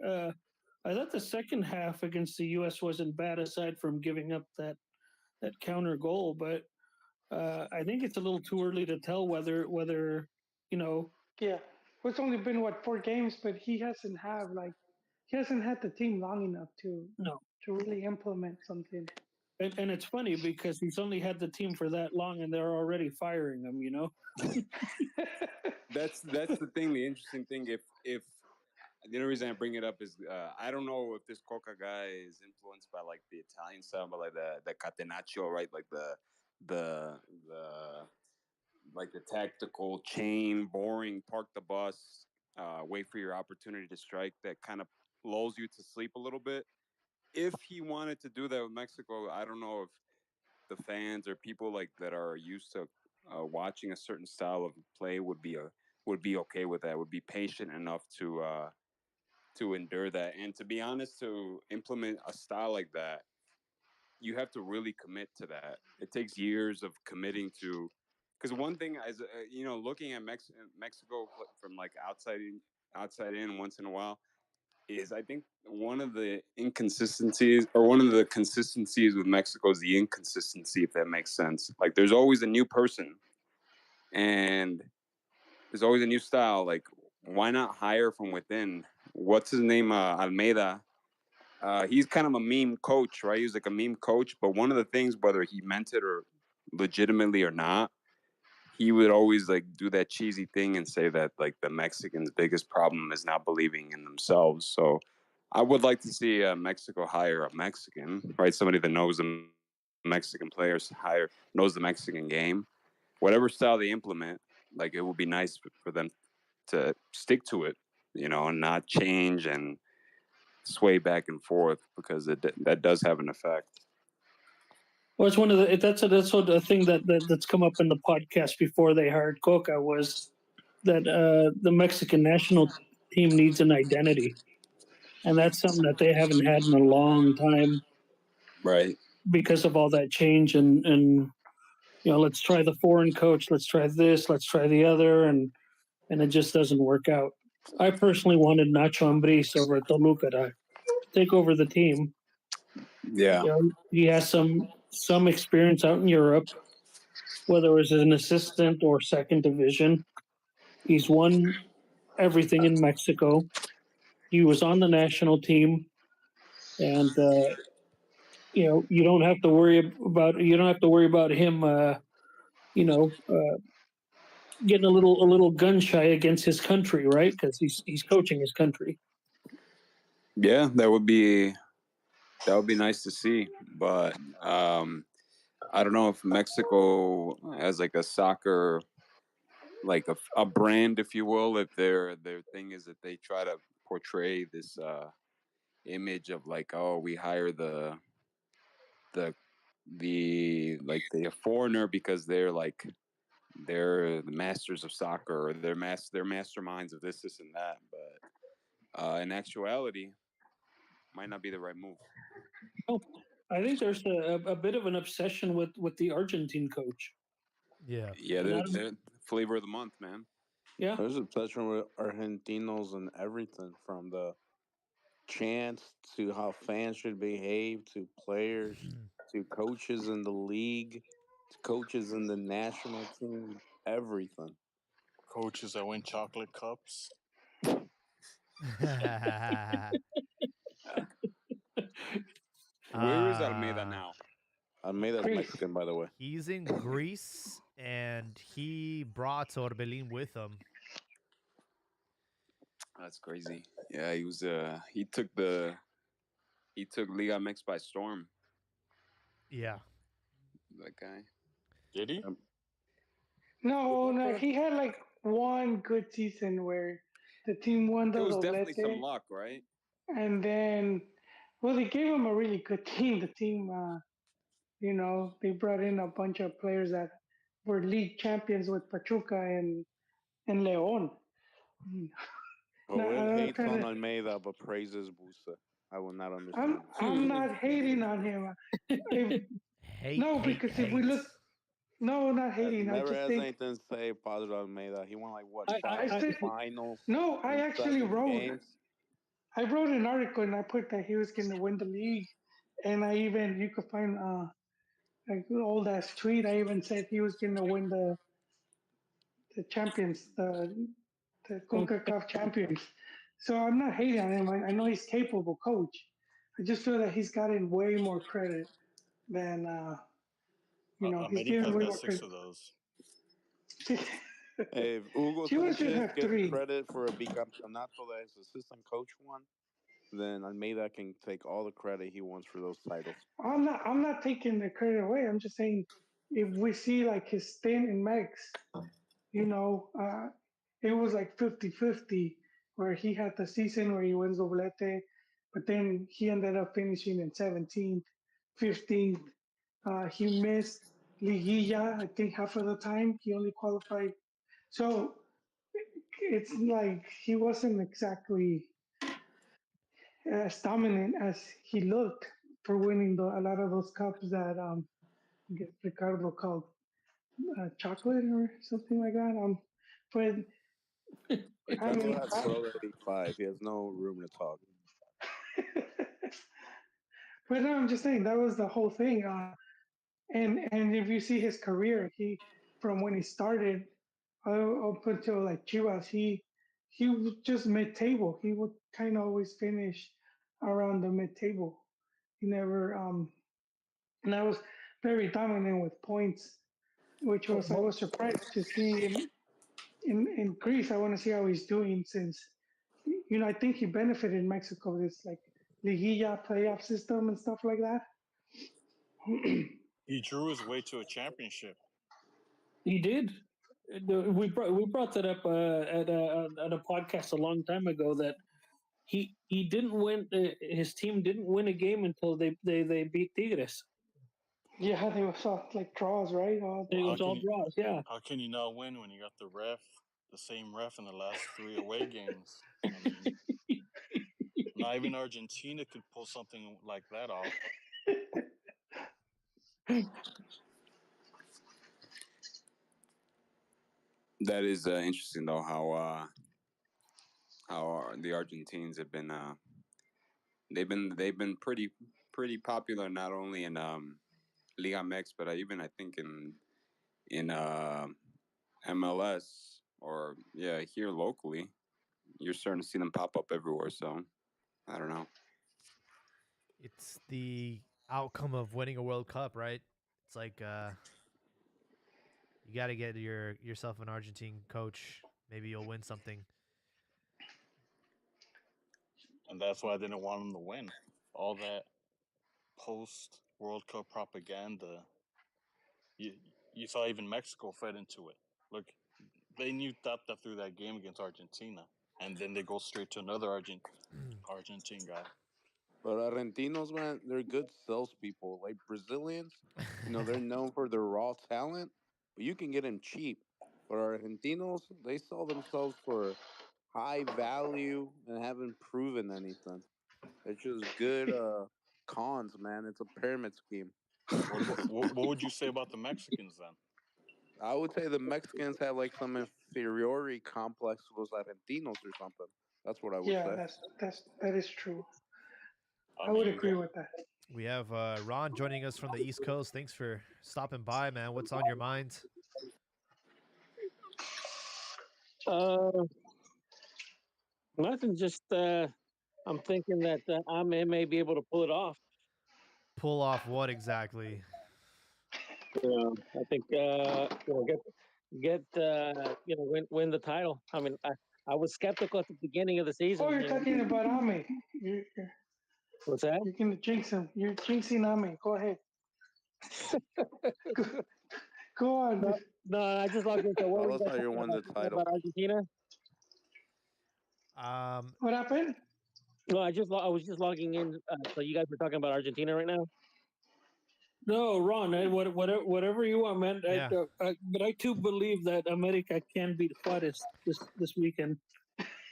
I thought the second half against the U.S. wasn't bad, aside from giving up that counter goal. But I think it's a little too early to tell whether you know Yeah. It's only been what 4 games, but he hasn't had the team long enough no. to really implement something. And it's funny because he's only had the team for that long, and they're already firing him. That's the thing. The interesting thing, if the only reason I bring it up is I don't know if this Coca guy is influenced by like the Italian style, but like the catenaccio, right? Like the like the tactical chain, boring, park the bus, wait for your opportunity to strike. That kind of lulls you to sleep a little bit. If he wanted to do that with Mexico, I don't know if the fans or people like that are used to watching a certain style of play would be okay with that. Would be patient enough to endure that. And to be honest, to implement a style like that, you have to really commit to that. It takes years of committing to. Because one thing is, looking at Mexico from like outside in once in a while is, I think one of the inconsistencies or one of the consistencies with Mexico is the inconsistency, if that makes sense. Like there's always a new person and there's always a new style. Like why not hire from within? What's his name? Almeida. He's kind of a meme coach, right? He's like a meme coach, but one of the things, whether he meant it or legitimately or not, he would always like do that cheesy thing and say that like the Mexicans' biggest problem is not believing in themselves. So I would like to see Mexico hire a Mexican, right? Somebody that knows the Mexican players, knows the Mexican game, whatever style they implement. Like it would be nice for them to stick to it, and not change and sway back and forth because that does have an effect. Well, it's one of the that's what the thing that's come up in the podcast before they hired Coca was that the Mexican national team needs an identity, and that's something that they haven't had in a long time Right. because of all that change and let's try the foreign coach, let's try this, let's try the other, and it just doesn't work out. I personally wanted Nacho Ambriz over at Toluca to take over the team. Yeah. He has some experience out in Europe, whether it was as an assistant or second division. He's won everything in Mexico. He was on the national team, and you don't have to worry about him. You know, uh, Getting a little gun shy against his country, right? Because he's coaching his country. Yeah, that would be nice to see, but I don't know if Mexico has like a soccer, like a brand, if you will. If their thing is that they try to portray this image of like, oh, we hire the the foreigner because they're the masters of soccer, or they're masterminds of this and that. But in actuality, might not be the right move. Oh, I think there's a bit of an obsession with the Argentine coach, Yeah. Yeah, and I don't. they're flavor of the month, man. Yeah, There's a obsession with Argentinos and everything from the chants to how fans should behave to players to coaches in the league to coaches in the national team. Everything. Coaches that win chocolate cups. Where is Almeida uh, now? Almeida's Greece. Mexican, by the way. he's in Greece, and he brought Orbelin with him. That's crazy. Yeah, he was. He took Liga MX by storm. Yeah. That guy. Did he? No, no, he had like one good season where the team won It the was definitely some doblete, luck, right? and then, well, they gave him a really good team. The team, they brought in a bunch of players that were league champions with Pachuca and León. Now, Joel I'm hates trying on to. Almeida but praises Busa. I will not I'm understand this. I'm not hating on him. If Hate, no, hate, because if we hate. look, no, not Has hating. I never just has think anything to say positive on Almeida. He won like what I, I, I five I still finals no. I in actually 7 games. I wrote an article and I put that he was going to win the league, and I even you could find like old ass tweet. I even said he was going to win the champions, the CONCACAF champions. So I'm not hating on him. I know he's capable coach. I just feel that he's gotten way more credit than he's given America's way got more 6 credit. of those. If Hugo Chivas should Sanchez have gets three. credit for a bicampeonato that his assistant coach won, then Almeida can take all the credit he wants for those titles. I'm not taking the credit away. I'm just saying if we see like his stint in Mex, you know, it was like 50-50 where he had the season where he wins Doblete, but then he ended up finishing in 17th, 15th. He missed Liguilla, I think half of the time. He only qualified. So it's like he wasn't exactly as dominant as he looked for winning a lot of those cups that I guess Ricardo called chocolate or something like that. But I Ricardo mean, has Pro 85. He has no room to talk. but no, I'm just saying that was the whole thing. And if you see his career, he from when he started up until like Chivas, he was just mid table. He would kind of always finish around the mid table. He never and I was very dominant with points, which was I was surprised to see him in Greece. I want to see how he's doing since I think he benefited Mexico this like Liguilla playoff system and stuff like that. He drew his way to a championship. he did. We brought that up at a podcast a long time ago that he didn't win. His team didn't win a game until they beat Tigres. Yeah, they was all like draws, right? All It Well, was all draws. Yeah. how can you not win when you got the same ref in the last 3 away games? I mean, not even Argentina could pull something like that off. That is interesting though. How the Argentines have been. They've been pretty popular not only in Liga MX, but even I think in MLS or yeah here locally. You're starting to see them pop up everywhere. So I don't know. It's the outcome of winning a World Cup, right? It's like you got to get yourself an Argentine coach. Maybe you'll win something. And that's why I didn't want him to win. All that post World Cup propaganda, you, you saw even Mexico fed into it. Look, they knew Tata through that game against Argentina, and then they go straight to another Argentine guy. But Argentinos, man, they're good salespeople. Like Brazilians, they're known for their raw talent, but you can get them cheap. But Argentinos, they sell themselves for high value and haven't proven anything. It's just good cons, man. It's a pyramid scheme. What would you say about the Mexicans then? I would say the Mexicans have like some inferiority complex to those Argentinos or something. That's what I would Yeah, say. that is true. I I would mean, agree with that. We have Ron joining us from the East Coast. Thanks for stopping by, man. What's on your mind? Uh, Nothing. Just I'm thinking that Ame may be able to pull it off. Pull off what exactly? I think get win the title. I mean, I was skeptical at the beginning of the season. Oh, you're talking about Ame. What's that? You're going to jinx him. You're jinxing Ame. Go ahead. Go on. No, I just logged into what Tell were us you how guys you talking won the title. about Argentina? What happened? No, I was just logging in. So you guys were talking about Argentina right now. No, Ron, whatever you want, man. Yeah. But I too believe that America can beat Juarez this weekend.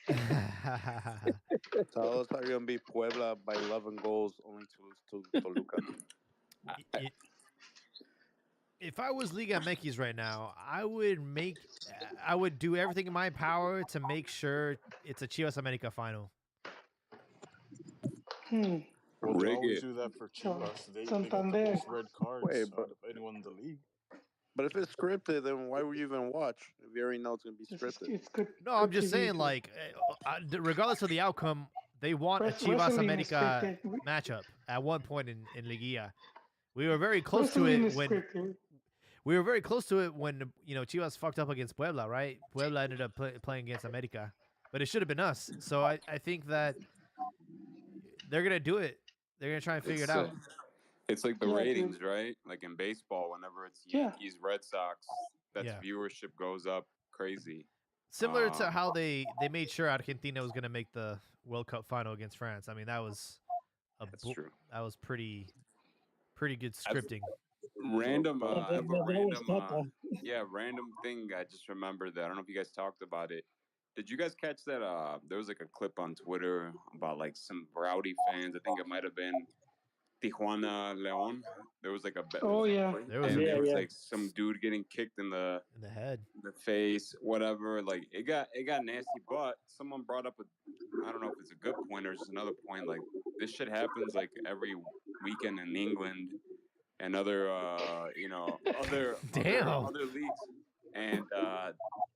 Tell us how you're gonna beat Puebla by 11 goals, only to lose to Toluca. If I was Liga MX right now, I would do everything in my power to make sure it's a Chivas America final. Well, they Rig always it. do that for Chivas. They got the Santander. most red cards Wait, out of anyone in the league. But if it's scripted, then why would you even watch if you already know it's gonna be scripted? It's good. No, I'm good just TV saying, too. like, regardless of the outcome, they want a Chivas Wrestling is America scripted. matchup at one point in Liguilla. We were very close to Wrestling it is when scripted. we were very close to it when Chivas fucked up against Puebla, right? Puebla ended up playing against America, but it should have been us. So I think that they're gonna do it. They're gonna try and figure it out. It's like the Yeah, dude. ratings, right? Like in baseball, whenever it's Yeah. Yankees, Red Sox, that's Yeah. viewership goes up crazy. Similar to how they made sure Argentina was gonna make the World Cup final against France. I mean, that was That's true. that was pretty good scripting. Random, That I have a was random, tough, random thing. I just remembered that. I don't know if you guys talked about it. Did you guys catch that? There was like a clip on Twitter about like some rowdy fans. I think it might have been Tijuana Leon. There was like a Oh yeah. There was and there was yeah. like some dude getting kicked in the head. face, whatever. Like it got nasty. But someone brought up I don't know if it's a good point or just another point. Like this shit happens like every weekend in England and other Damn. other leagues, and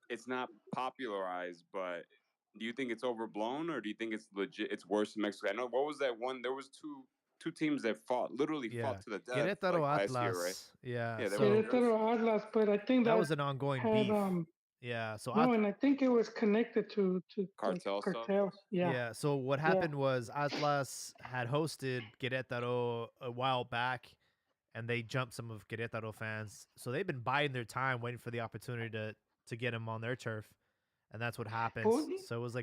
it's not popularized. But do you think it's overblown, or do you think it's legit? It's worse in Mexico. I know. What was that one? There was two teams that literally fought to the death. Querétaro like, Atlas. last year, right? Yeah. Yeah, they so were- Querétaro Atlas, but I think that was an ongoing had, beef. Yeah. So no, and I think it was connected to Cartel stuff? cartels. Yeah. So what happened was Atlas had hosted Querétaro a while back, and they jumped some of Querétaro fans. So they've been biding their time, waiting for the opportunity to get them on their turf, and that's what happened. So it was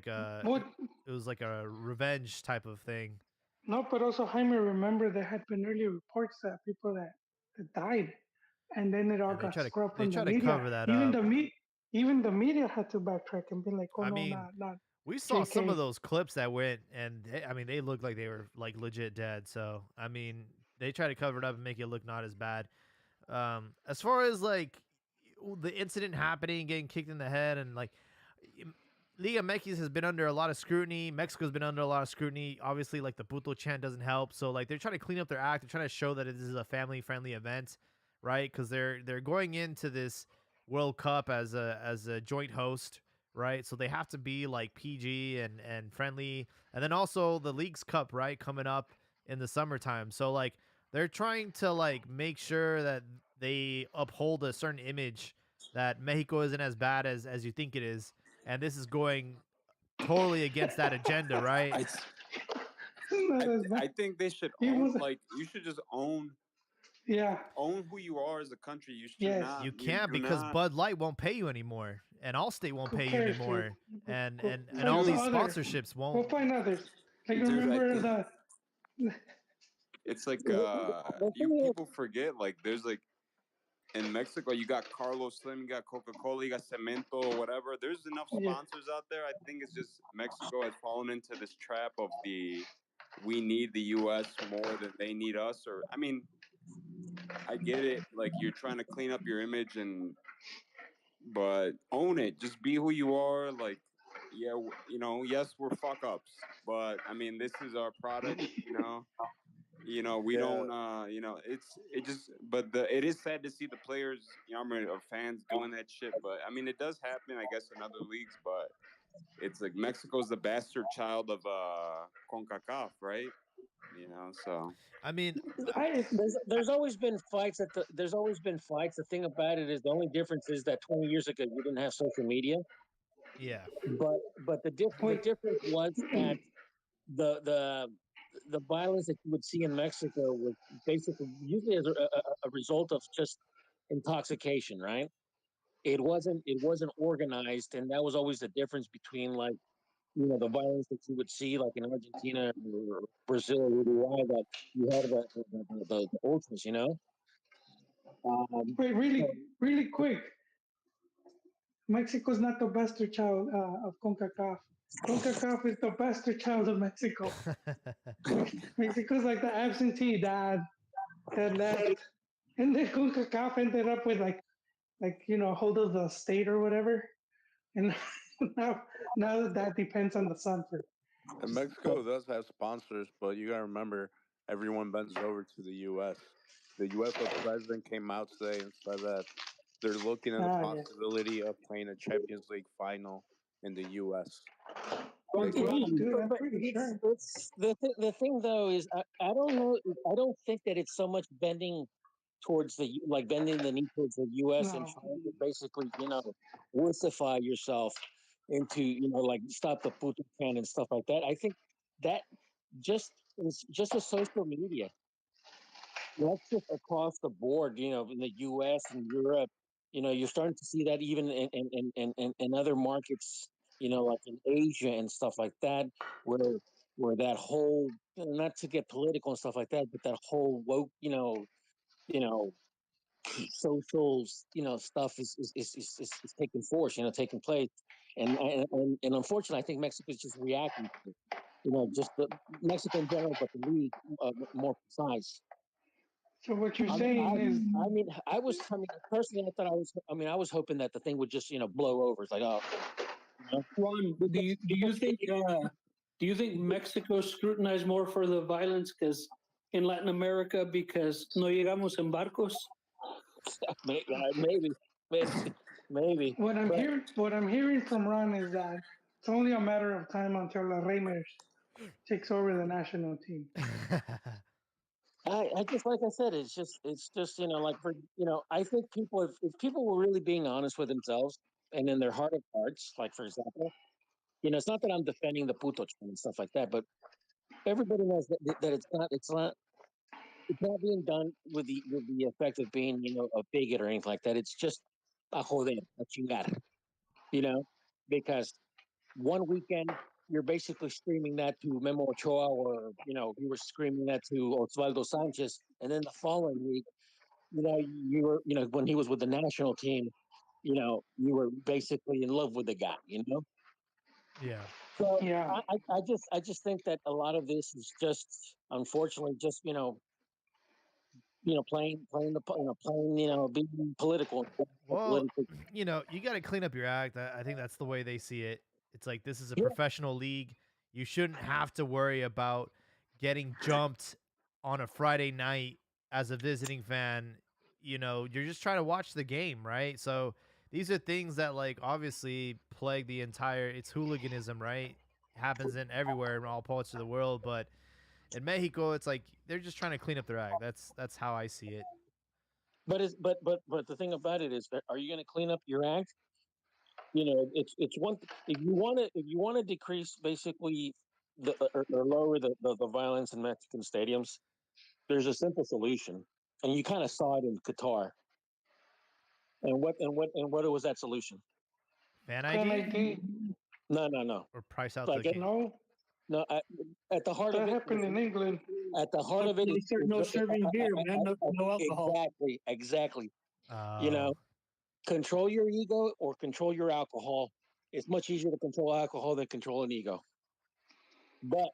like a revenge type of thing. No, but also Jaime, remember there had been early reports that people that died, and then it all And they got try to- scrubbed they from try the to media. cover that even up. even the media had to backtrack and be like, "Oh I no, mean, not." We saw some JK. of those clips that went, and they looked like they were like legit dead. So I mean, they try to cover it up and make it look not as bad. As far as like the incident happening, getting kicked in the head, and like Liga MX has been under a lot of scrutiny. Mexico's been under a lot of scrutiny. Obviously, like the puto chant doesn't help. So like they're trying to clean up their act. They're trying to show that this is a family friendly event, right? Because they're going into this World Cup as a joint host, right? So they have to be like PG and friendly. And then also the Leagues Cup, right, coming up in the summertime. So like they're trying to like make sure that they uphold a certain image that Mexico isn't as bad as you think it is. And this is going totally against that agenda, right? I think they should you should just own who you are as a country. You should not. You can't because Bud Light won't pay you anymore, and Allstate won't pay you anymore, and all these sponsorships won't. We'll find others. Like Dude, remember the. It's like you people forget, like there's like in Mexico you got Carlos Slim, you got Coca-Cola, you got Cemento, whatever. There's enough sponsors out there. I think it's just Mexico has fallen into this trap of we need the US more than they need us. Or I mean, I get it, like you're trying to clean up your image but own it. Just be who you are. Like, yeah, yes, we're fuck ups, but I mean, this is our product. We don't. It is sad to see the players, or fans doing that shit. But I mean, it does happen, I guess, in other leagues. But it's like Mexico's the bastard child of CONCACAF, right? You know, so I mean, I There's always been fights there's always been fights. The thing about it is the only difference is that 20 years ago you didn't have social media, yeah, but the wait. difference was that the the the violence that you would see in Mexico was basically usually as a result of just intoxication, right? It wasn't organized, and that was always the difference between like the violence that you would see like in Argentina or Brazil or Uruguay that you had the ultras, Um, Wait, so, really quick. Mexico's not the bastard child of CONCACAF. CONCACAF is the bastard child of Mexico. Mexico's like the absentee dad that left, and then CONCACAF ended up with hold of the state or whatever, and now that depends on the son for. And so Mexico does have sponsors, but you gotta remember, everyone bends over to the U.S. The UEFA president came out today and said that they're looking at the Yeah. possibility of playing a Champions League final in the U.S. They Well, said, dude, I'm but pretty sure. it's the thing though is I don't know. I don't think that it's so much bending towards like bending the knee towards the U.S. and No. trying to basically wussify yourself into like stop the Putin can and stuff like that. I think that just with social media, that's just across the board. In the U.S. and Europe, you're starting to see that even in other markets. Like in Asia and stuff like that, where that whole not to get political and stuff like that, but that whole woke, you know, social, stuff is taking force, taking place, and unfortunately, I think Mexico is just reacting to it. Just the Mexico in general, but the league more precise. So what you're I, saying is, I mean, personally, I was hoping that the thing would just, blow over. It's like, oh, Ron, do you think Mexico scrutinized more for the violence because in Latin America because no llegamos en barcos? maybe, maybe, maybe, but what I'm hearing from Ron is that it's only a matter of time until La Reimers takes over the national team. I just like I said, it's just like I think if people were really being honest with themselves and in their heart of hearts, like for example, it's not that I'm defending the puto and stuff like that, but everybody knows that it's not being done with the effect of being a bigot or anything like that. It's just a joder, a chingar, you know, because one weekend you're basically screaming that to Memo Ochoa, or you were screaming that to Osvaldo Sanchez, and then the following week, you were when he was with the national team, you were basically in love with the guy. yeah. So Yeah. I just think that a lot of this is just unfortunately just playing playing being political. Well, Politically. you got to clean up your act. I think that's the way they see it. It's like this is a Yeah, professional league. You shouldn't have to worry about getting jumped on a Friday night as a visiting fan. You're just trying to watch the game, right? So these are things that like obviously plague the entire it's hooliganism, right? Happens in everywhere in all parts of the world, but in Mexico it's like they're just trying to clean up their act. That's how I see it. but the thing about it is that are you going to clean up your act? It's one if you want to decrease basically or lower the violence in Mexican stadiums. There's a simple solution, and you kind of saw it in Qatar. And what was that solution? Fan Fan ID ID. No, no, no. or price out the Like game. No, no, at the heart of that it, happened in England. at the heart of it No serving beer, man. No alcohol. exactly. You Oh, know, control your ego or control your alcohol. It's much easier to control alcohol than control an ego. But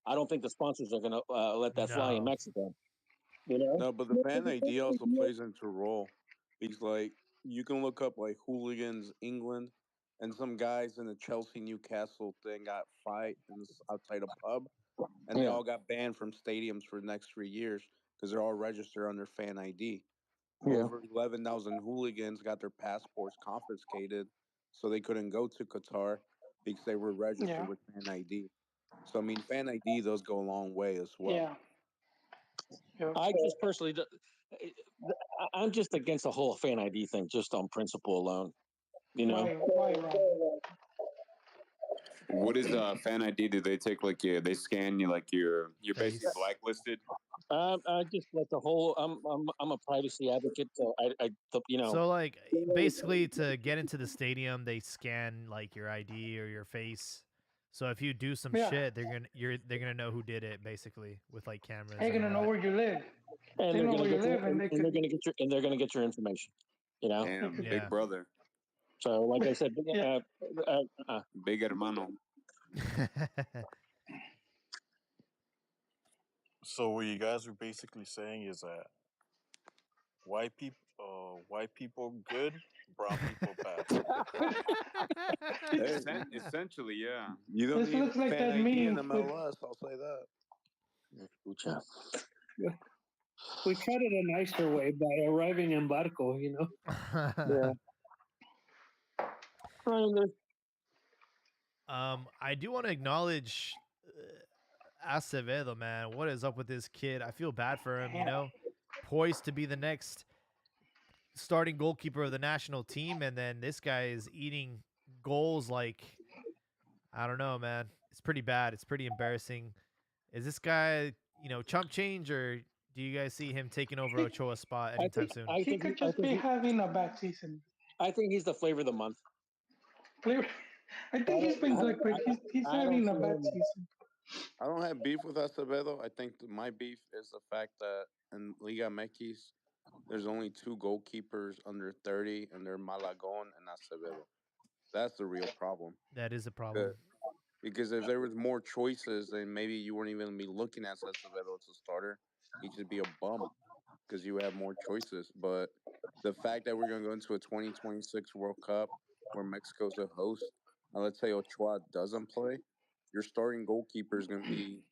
I don't think the sponsors are going to let that fly in no. Mexico. You know, no, but the fan ID also plays into a role. Because, like, you can look up, like, hooligans England, and some guys in the Chelsea Newcastle thing got fight outside a pub, and they yeah, all got banned from stadiums for the next 3 years because they're all registered under fan ID. yeah. Over 11,000 hooligans got their passports confiscated, so they couldn't go to Qatar. because they were registered with Fan ID. So I mean, Fan ID does go a long way as well. Yeah. Yep. I just personally, I'm just against the whole Fan ID thing, just on principle alone. You know, Why, Rob? What is Fan ID? Do they take like they scan you like you're basically Face. blacklisted? I just like the whole. I'm a privacy advocate, so you know. So like basically to get into the stadium, they scan like your ID or your face. So if you do some Yeah. shit, they're gonna know who did it basically with like cameras. They're and gonna all know that. where you live. And They they're know gonna where you get your, live, and they and they're gonna get your, and they're gonna get your information. You know. Damn, Yeah. Big Brother, So like I said, Yeah. Big Hermano. So what you guys are basically saying is that white people good, brown people bad. Essentially, yeah. You don't This need looks like Fan that ID in meme with MLS. I'll say that. We tried it a nicer way by arriving in barco, you know. Yeah. I do want to acknowledge Acevedo, man. What is up with this kid? I feel bad for him, you know. Poised to be the next starting goalkeeper of the national team, and then this guy is eating goals like, I don't know, man. It's pretty bad. It's pretty embarrassing. Is this guy, you know, chump change, or do you guys see him taking over Ochoa's spot anytime soon? he could just be having a bad season. I think he's the flavor of the month. I think he's been good, but he's having a bad season. I don't have beef with Acevedo. I think my beef is the fact that in Liga MX, there's only 2 goalkeepers under 30, and they're Malagon and Acevedo. That's the real problem. That is a problem. Because if there was more choices, then maybe you wouldn't even be looking at Acevedo as a starter. He should be a bum because you have more choices. But the fact that we're going to go into a 2026 World Cup where Mexico's a host, and let's say Ochoa doesn't play, your starting goalkeeper is going to be,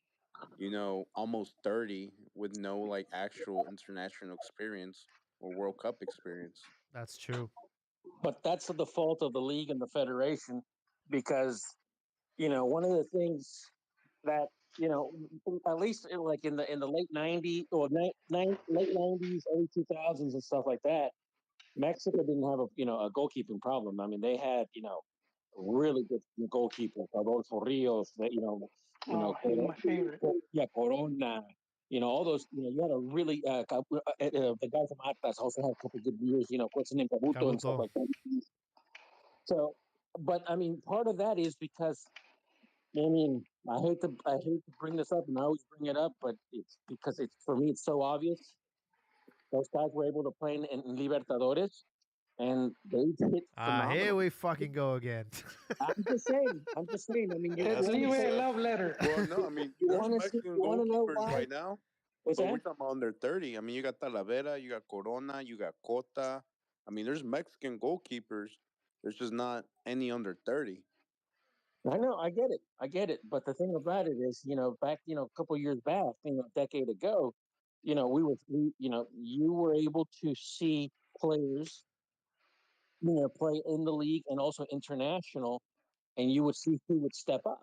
you know, almost 30 with no like actual international experience or World Cup experience. That's true. But that's the fault of the league and the federation, because you know one of the things that you know at least like in the late '90s or late '90s, early 2000s and stuff like that, Mexico didn't have a goalkeeping problem. I mean, they had really good goalkeepers, Adolfo Rios, He's my favorite. Corona, all those, you had a really, the guy from Atlas also had a couple good years, what's his name, Cabuto and stuff Cabuto. like that. So, but I mean, part of that is because, I mean, I hate to bring this up, and I always bring it up, but it's because for me, it's so obvious. Those guys were able to play in Libertadores, and they hit phenomenal. Here we fucking go again. I'm just saying. I mean, Leave a love letter. Well, no, I mean, there's Mexican goalkeepers right now. What's but that? we're talking about under 30. I mean, you got Talavera, you got Corona, you got Cota. I mean, there's Mexican goalkeepers. There's just not any under 30. I know, I get it. But the thing about it is, back, a couple of years back, a decade ago, you were able to see players, play in the league and also international, and you would see who would step up.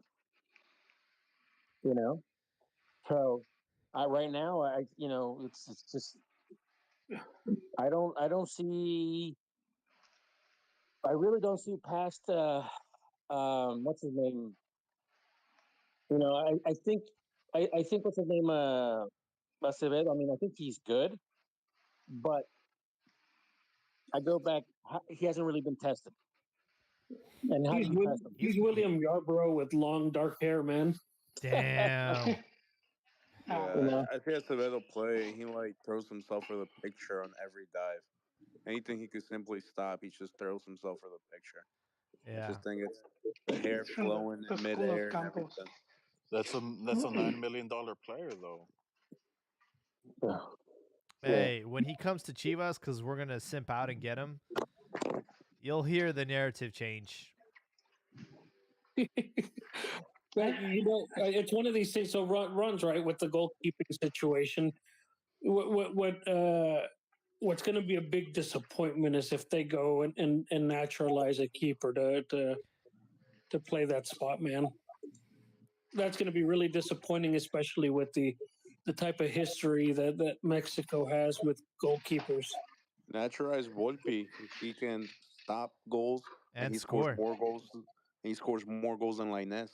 So, right now, it's just I really don't see past what's his name. I think what's his name, Acevedo. I mean, I think he's good, but I go back. He hasn't really been tested. And how do you test him? He's William Yarbrough with long dark hair, man. Damn. Yeah, I see Acevedo play. He like throws himself for the picture on every dive. Anything he could simply stop, he just throws himself for the picture. Yeah. I just think it's the hair flowing in midair and everything. That's a $9 million player though. Hey, when he comes to Chivas, because we're gonna simp out and get him, you'll hear the narrative change. It's one of these things. So Ron's right with the goalkeeping situation. What's going to be a big disappointment is if they go and naturalize a keeper to to play that spot, man. That's going to be really disappointing, especially with the type of history that Mexico has with goalkeepers. Naturalize Volpe. He can stop goals and And he scores score. more goals. He scores more goals than Linus.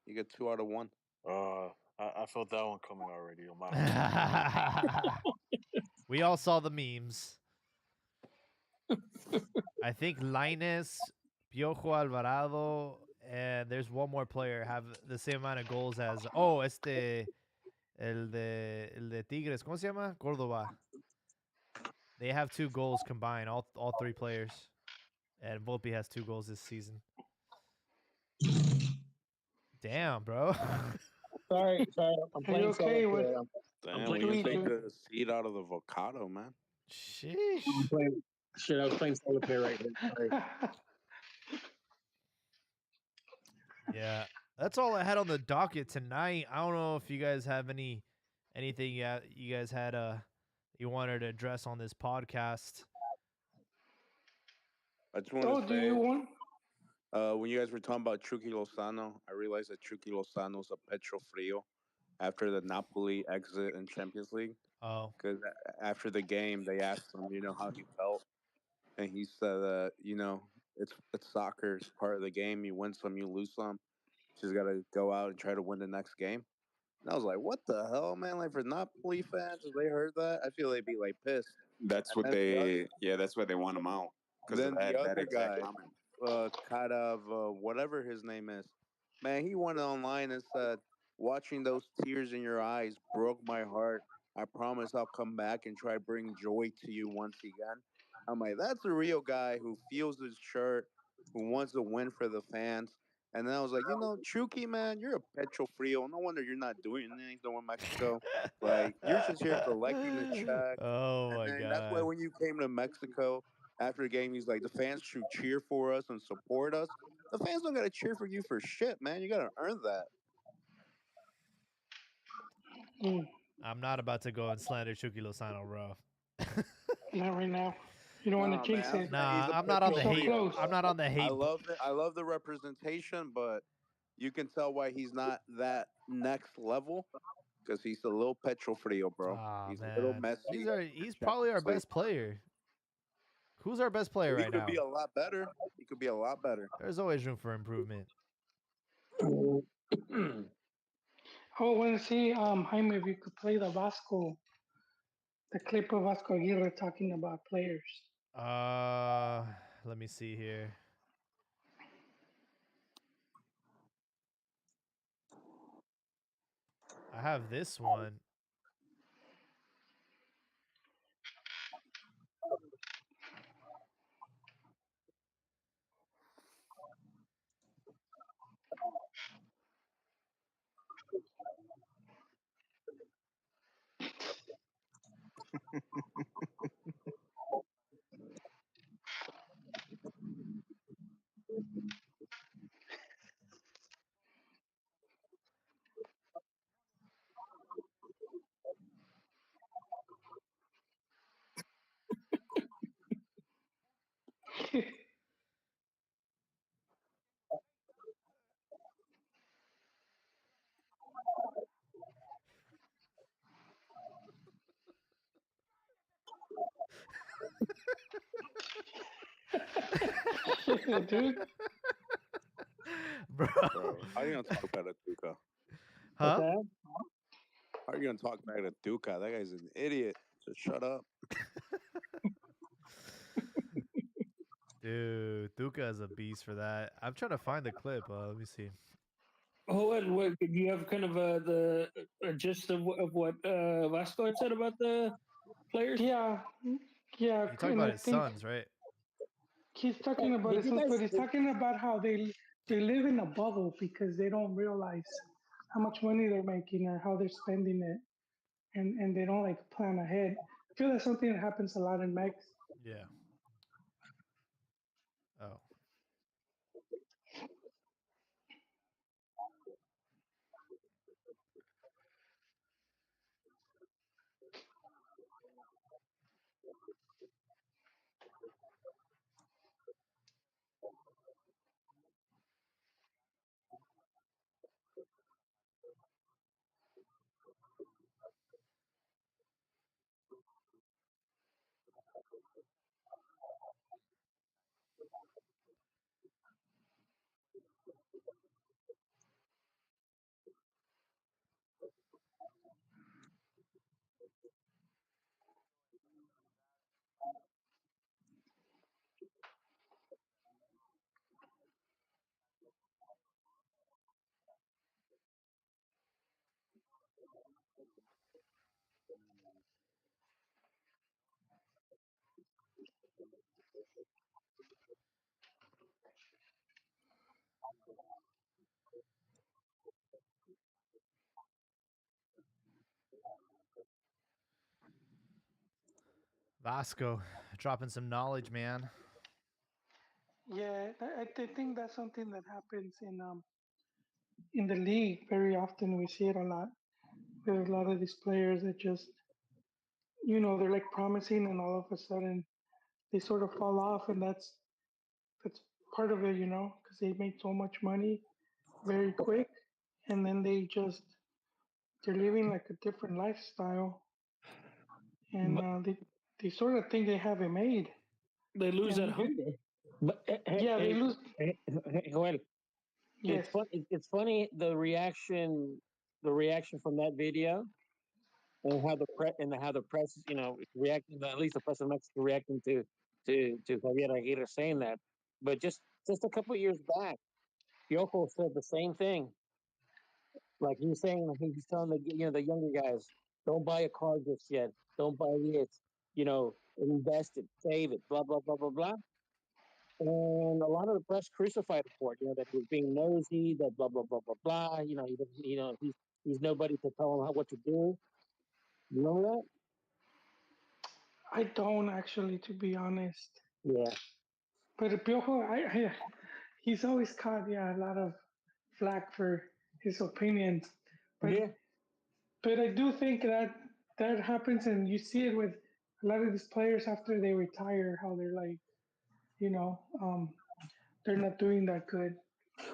You get 2 out of 1. I felt that one coming already. Omar. We all saw the memes. I think Linus, Piojo Alvarado, and there's one more player have the same amount of goals as el de Tigres, ¿cómo se llama? Córdoba. They have 2 goals combined, all 3 players. And Volpe has 2 goals this season. Damn, bro. Sorry, I'm Are you playing okay with? solitaire. Damn, playing when you take solitaire. the seed out of the avocado, man. Sheesh. I'm playing. Shit, I was playing solitaire right here. Sorry. Yeah. That's all I had on the docket tonight. I don't know if you guys have anything you guys had you wanted to address on this podcast. I just want Oh, to do you say, want? when you guys were talking about Chucky Lozano, I realized that Chucky Lozano's a pecho frio after the Napoli exit in Champions League. Oh. Because after the game, they asked him, how he felt, and he said that it's soccer, it's part of the game. You win some, you lose some. Just got to go out and try to win the next game. And I was like, what the hell, man? Like, for Napoli fans, if they heard that, I feel they'd be like pissed. That's what And then that's why they want him out because of then the that other exact guy, comment. kind of whatever his name is, man, he went online and said, "Watching those tears in your eyes broke my heart. I promise I'll come back and try to bring joy to you once again." I'm like, that's a real guy who feels his shirt, who wants to win for the fans. And then I was like, Chucky, man, you're a petrol frio. No wonder you're not doing anything with Mexico. Like, you're just here collecting the check. Oh And my then that's why god. when you came to Mexico after the game, he's like, the fans should cheer for us and support us. The fans don't got to cheer for you for shit, man. You got to earn that. Mm, I'm not about to go and slander Chucky Lozano, bro. not right now. You don't want Nah, to man, jinx I'm it. saying he's Nah, a I'm not on You're the petrol so hate. frio. close. I'm not on the I hate. love it. I love the representation, but you can tell why he's not that next level because he's a little petrol frio, bro. Ah, He's a little man. messy. He's probably our best player. Who's our best player He right could now? be a lot better. He could be a lot better. There's always room for improvement. I want to see, Jaime, if you could play the clip of Vasco Aguirre talking about players. Uh, let me see here. I have this one. Dude, Bro. Bro, how are you going to talk about a Duca? What's Huh? that? How are you going to talk back to Duca? That guy's an idiot. Just shut up. Dude, Duca is a beast for that. I'm trying to find the clip. Let me see. Oh, and what do you have kind of the gist of what Vasco had said about the players? yeah, yeah, He talked and about I his think sons, right? he's talking about Did his you sons, guys? but he's talking about how they live in a bubble because they don't realize how much money they're making or how they're spending it, and they don't like plan ahead. I feel that's something that happens a lot in Mex. Yeah. Oh. Vasco dropping some knowledge, man. Yeah, I think that's something that happens in the league very often. We see it a lot. There's a lot of these players that just they're like promising, and all of a sudden they sort of fall off, and that's part of it, because they make so much money very quick, and then they're living like a different lifestyle, and But they sort of think they have it made, They lose that and hunger. but yeah, they lose. Joel, Yes, it's funny the reaction from that video and how the press is reacting, at least the press of Mexico reacting to Javier Aguirre saying that. But just a couple of years back, Piojo said the same thing. Like he was saying, like he's telling the younger guys, don't buy a car just yet, don't buy this, invest it, save it, blah blah blah blah blah. And a lot of the press crucified him for it, that he was being nosy, that blah blah blah blah blah. He doesn't, he's nobody to tell him what to do. You remember I don't actually, to be honest. that? But Piojo, he's always caught a lot of flack for his opinions, but Yeah, I do think that happens, and you see it with a lot of these players after they retire, how they're like, you know, um, they're not doing that good.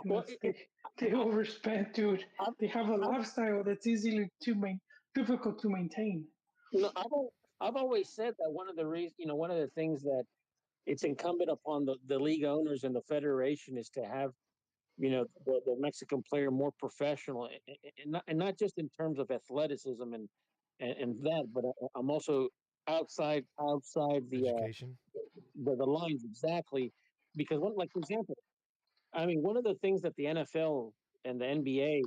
And well, that's they overspent, dude. I've, They have a I've, lifestyle that's difficult to maintain. you know, I've, al- I've always said that one of the reasons, one of the things that it's incumbent upon the league owners and the federation is to have, the Mexican player more professional, and not just in terms of athleticism and that, but I'm also outside Education. the lines exactly, because like for example, I mean, one of the things that the NFL and the NBA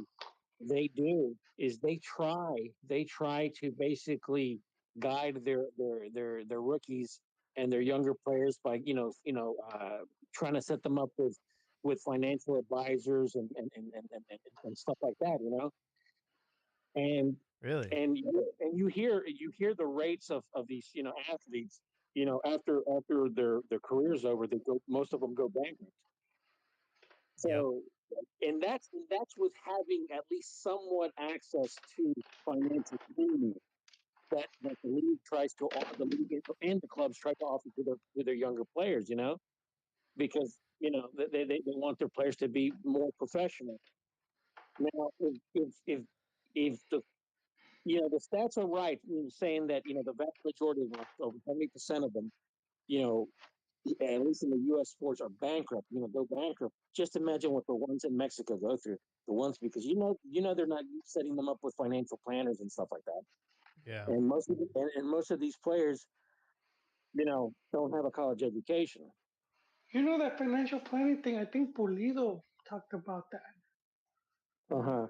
they do is they try to basically guide their rookies and their younger players by trying to set them up with financial advisors and stuff like that, and Really? and you hear the rates of these athletes, after their careers over, most of them go bankrupt. Yep. So, and that's with having at least somewhat access to financial freedom that the league and the clubs try to offer to their younger players, because they want their players to be more professional. Now, if the stats are right, saying that the vast majority of them, over 70% of them, you know, at least in the U.S. sports, are bankrupt. Go bankrupt. Just imagine what the ones in Mexico go through. The ones because they're not setting them up with financial planners and stuff like that. Yeah. And most of these players, don't have a college education. That financial planning thing. I think Pulido talked about that. Uh huh.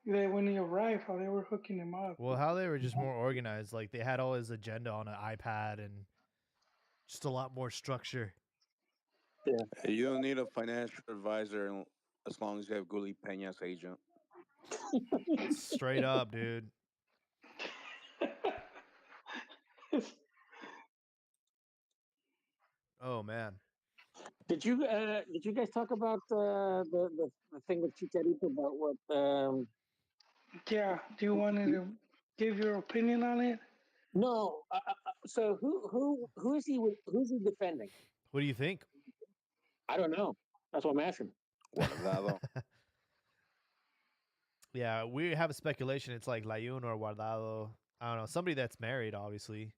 That when he arrived, how they were hooking him up. Well, how they were just more organized. Like they had all his agenda on an iPad and just a lot more structure. Yeah. Hey, you don't need a financial advisor as long as you have Guli Peña's agent. Straight up, dude. Oh man. Did you guys talk about the thing with Chicharito about what? Yeah. Do you want to give your opinion on it? No. So who is he? Who's he defending? What do you think? I don't know. That's what I'm asking. Guardado. Yeah, we have a speculation. It's like Layun or Guardado. I don't know. Somebody that's married, obviously.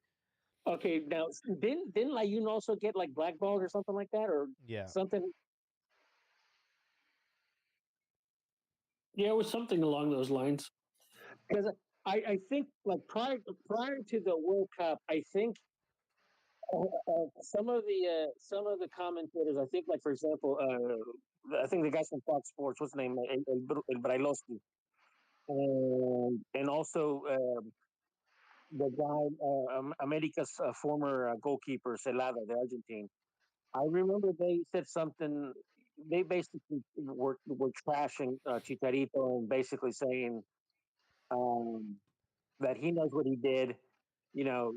Okay, now didn't Layun also get like blackballed or something like that, or Yeah. something? Yeah, it was something along those lines. Because I think like prior to the World Cup, I think some of the commentators, I think like for example, I think the guys from Fox Sports, what's his name, El Brailovsky, and also the guy, America's former goalkeeper Celada, the Argentine. I remember they said something. They basically were trashing Chicharito and basically saying um, that he knows what he did. You know,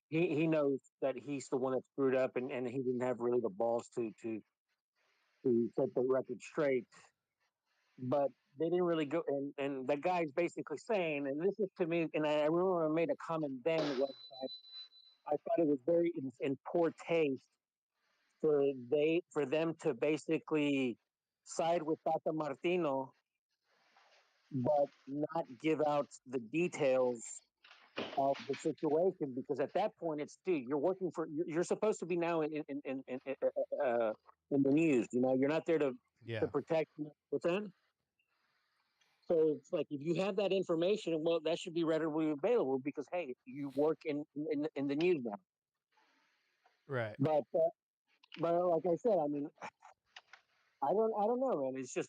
he knows that he's the one that screwed up, and he didn't have really the balls to set the record straight. But they didn't really go, and the guy's basically saying, and this is to me, and I remember I made a comment then was that I thought it was very in poor taste for them to basically side with Tata Martino, but not give out the details of the situation, because at that point it's, dude, you're working for, you're supposed to be now in the news. You know, you're not there to Yeah. protect. What's that? So it's like, if you have that information, well, that should be readily available, because hey, you work in the news now. Right. But like I said, I mean, I don't know, man. It's just,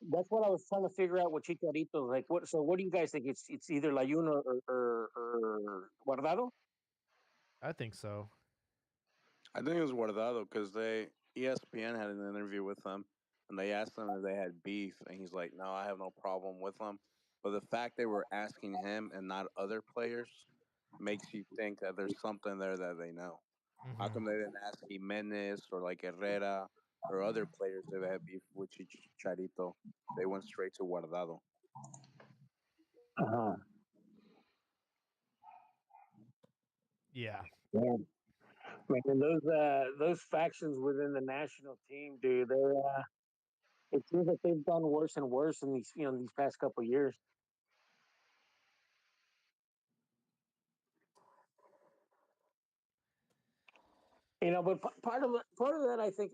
that's what I was trying to figure out with Chicharito. Like, what? So what do you guys think? It's either Layun or Guardado. I think so. I think it was Guardado because they ESPN had an interview with him, and they asked him if they had beef, and he's like, "No, I have no problem with them." But the fact they were asking him and not other players makes you think that there's something there that they know. How Hmm. come they didn't ask Jimenez or like Herrera or other players that had beef with Chicharito? They went straight to Guardado. Uh-huh. Yeah. Yeah. Man, and those factions within the national team, dude, it seems like they've gone worse and worse in these past couple of years. But part of that, I think,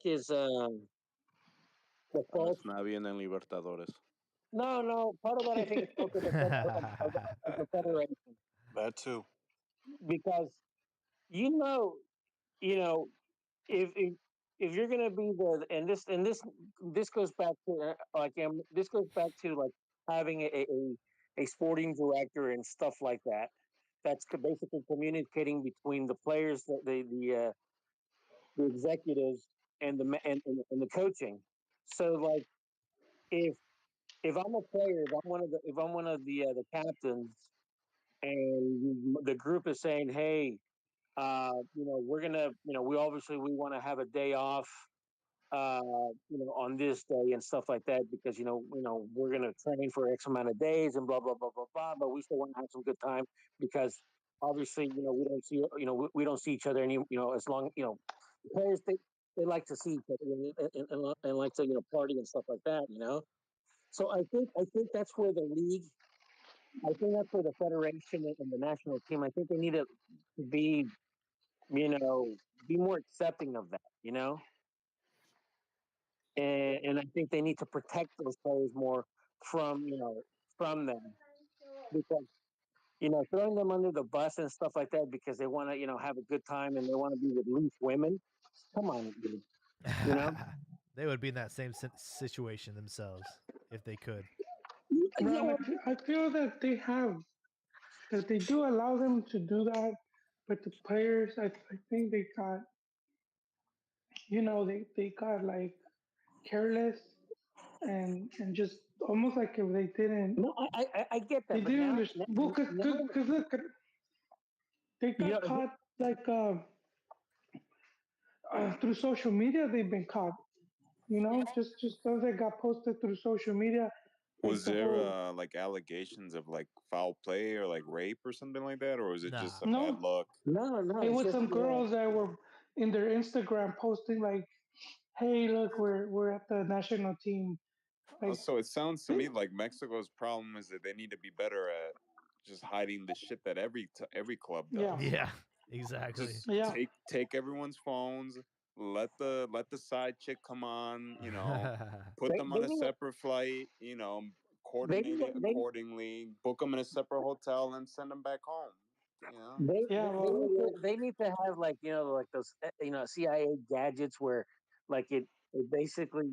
is the fault. It's not bien en Libertadores. No, part of that I think is fault of the federation, That too. because you know, you know, if if if you're gonna be this goes back to this goes back to like having a sporting director and stuff like that. That's basically communicating between the players, the executives, and and the coaching. So like, if I'm a player, if I'm one of the captains, and the group is saying, hey, we're gonna, we want to have a day off, on this day and stuff like that, because we're gonna train for X amount of days and blah blah blah blah blah. But we still want to have some good time, because obviously, we don't see each other any, as long, players, they like to see each other, and like to, party and stuff like that. So I think that's where the league. I think that's where the federation and the national team. I think they need to be, you know, be more accepting of that. And I think they need to protect those players more from from them, because throwing them under the bus and stuff like that because they want to have a good time and they want to be with loose women. Come on, dude. You know, They would be in that same situation themselves if they could. Ron, yeah, I feel that they do allow them to do that, but the players, I think they got, they got like careless and just almost like if they didn't, no, I get they that, but didn't now, understand. Well, now, cause look, they you got caught like through social media. They've been caught. Just those that got posted through social media, like Was the there whole like allegations of like foul play or like rape or something like that, or was it Nah. just a bad no, luck? no, it it's was just, some girls that were in their Instagram posting like, "Hey, look, we're at the national team." Like, So it sounds to me like Mexico's problem is that they need to be better at just hiding the shit that every club yeah, does. Yeah. Exactly. Just yeah. take everyone's phones, let the side chick come on, put they them they on a need to, separate flight, they need coordinate to, it accordingly, book them in a separate hotel, and send them back home. You know, Yeah, well, they need to have, like, like those CIA gadgets where, like, it basically,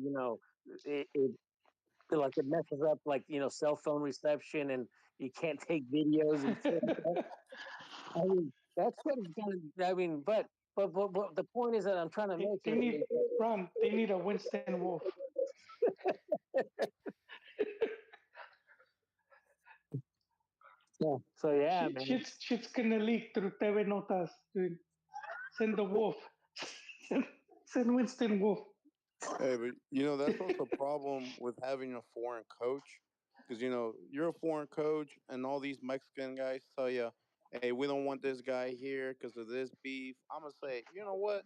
like, it messes up, like, cell phone reception, and you can't take videos and shit like that. I mean, that's what it's gonna. I mean, but the point is that I'm trying to make they here need is that, Ron. They need a Winston Wolf. So yeah, man. Shit's gonna leak through TV Notas, dude. Send the wolf. send, send Winston Wolf. Hey, but that's also a problem with having a foreign coach, because you're a foreign coach, and all these Mexican guys tell you, "Hey, we don't want this guy here because of this beef." I'm gonna say, you know what?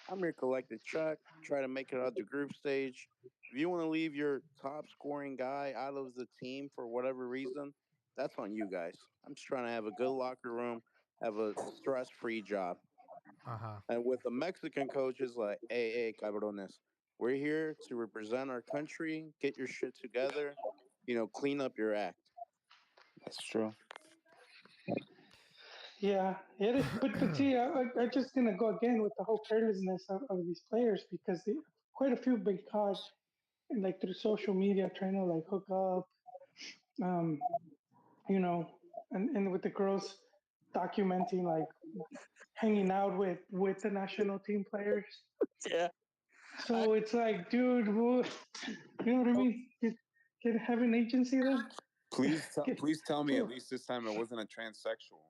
I'm here to collect a check, try to make it out the group stage. If you want to leave your top scoring guy out of the team for whatever reason, that's on you guys. I'm just trying to have a good locker room, have a stress free job. Uh-huh. And with the Mexican coaches, like, hey, cabrones, we're here to represent our country. Get your shit together. Clean up your act. That's true. Yeah, it is. But see, I just gonna go again with the whole carelessness of these players because quite a few been caught like through social media trying to like hook up, um, you know, and with the girls documenting like hanging out with the national team players. Yeah. So it's like, dude, you know what I mean? Get have an agency then. Get, Please tell me at get, least this time it wasn't a transsexual.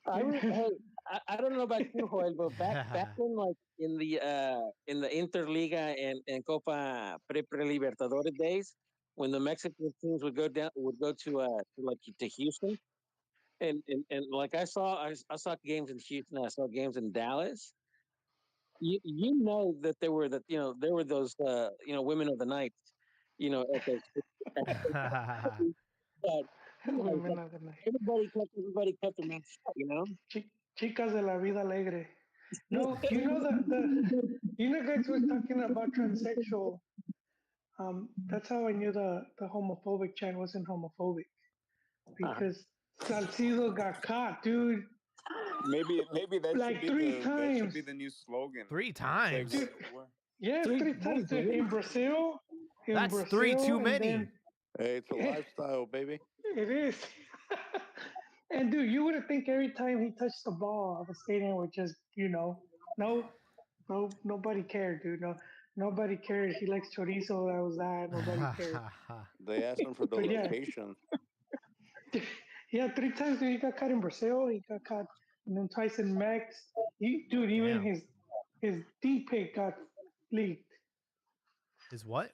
Hey, I don't know about you, Joel, but back in like in the Interliga and Copa Pre Libertadores days, when the Mexican teams would go to Houston, and like I saw games in Houston, I saw games in Dallas. You know that there were those women of the night, at the but women of the night. everybody kept their mouth shut. Chicas de la vida alegre. No, you know guys was talking about transsexual. That's how I knew the homophobic chant wasn't homophobic Uh-huh. because Salcido got caught, dude, Maybe like three that should times. be the new slogan. 3 It's like times. Dude, what? yeah, three times, dude. In That's 3 Brazil, too and many. then Hey, it's a lifestyle, baby. it is. And dude, you would think every time he touched the ball, the stadium would just, no, nobody cared, dude. No, nobody cared. He likes chorizo. That was that. Nobody cared. They asked him for the But yeah, location. yeah, three times dude, he got caught in Brazil. He got caught, and then twice in Mex. Dude, even Damn. his dick pic got leaked. Is what?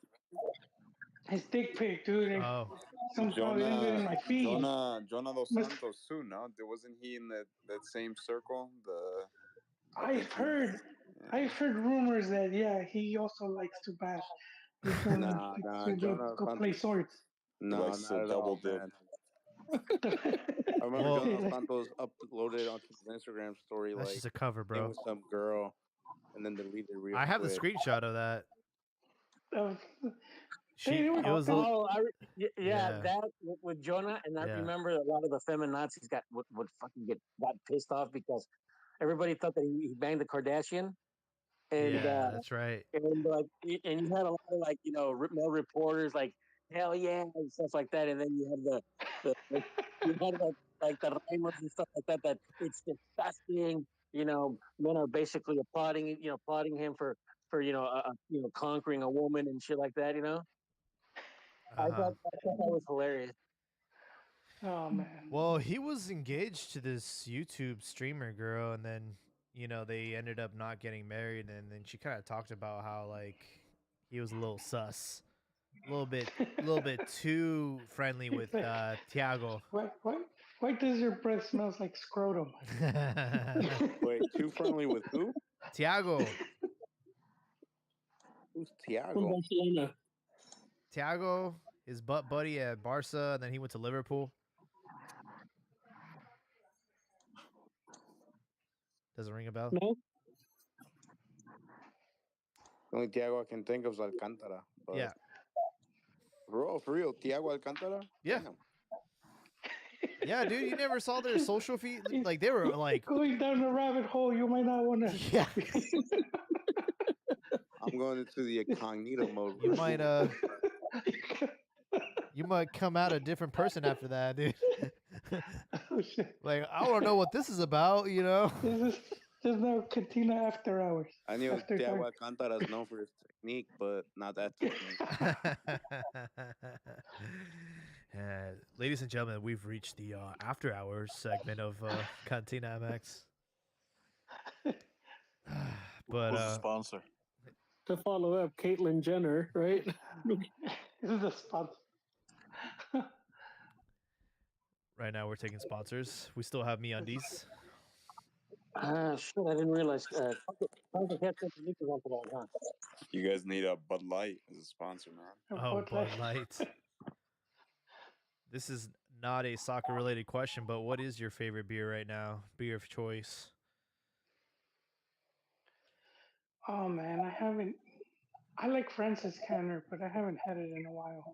His dick pic, dude. And Oh. somehow it ended in my feed. Jonah dos Must, Santos too. No, wasn't he in that same circle? The I've team. heard, Yeah. I've heard rumors that yeah, he also likes to bash. He's gonna, Nah, Jonah go play Santos. swords. He No, likes not to at double all, dip. man. I remember Well, Jonah Santos uploaded onto his Instagram story that's like just a cover, being bro. with some girl, and then deleted real I have the quick. screenshot of that. Of, She it was a yeah. That with Jonah, and I Yeah. remember a lot of the feminazis would fucking got pissed off because everybody thought that he banged the Kardashian, and Yeah, that's right. and you had a lot of like male reporters like hell yeah and stuff like that, and then you had you had like the Ramos and stuff like that it's disgusting. Men are basically applauding him for conquering a woman and shit like that. Uh-huh. I thought that was hilarious. oh man. Well, he was engaged to this YouTube streamer girl, and then they ended up not getting married, and then she kind of talked about how like he was a little sus, a little bit too friendly with Like, Tiago. why does your breath smells like scrotum? Wait, too friendly with who? Tiago. Who's From Tiago? Barcelona. Tiago, his butt buddy at Barca, and then he went to Liverpool. Doesn't ring a bell? No? The only Tiago I can think of is Alcantara. But Yeah. for real, Tiago Alcantara? Yeah. Damn. Yeah, dude, you never saw their social feed? Like, they were like... Going down the rabbit hole, you might not want to. Yeah. I'm going into the incognito mode. You might, you might come out a different person after that, dude. Oh, shit. Like, I don't know what this is about, There's no Cantina after hours. I knew After Tiago dark. Alcantara is known for his technique, but not that technique. Ladies and gentlemen, we've reached the after hours segment of Cantina MX. But Who's the sponsor? To follow up, Caitlyn Jenner, right? This is the spot. right now we're taking sponsors. We still have MeUndies. Shit, I didn't realize. Sounds like that's what the Lakers want for that, huh? You guys need a Bud Light as a sponsor, man. Oh, Bud Bud Light. Light. This is not a soccer related question, but what is your favorite beer right now? Beer of choice. Oh man, I haven't. I like Francis Canner, but I haven't had it in a while.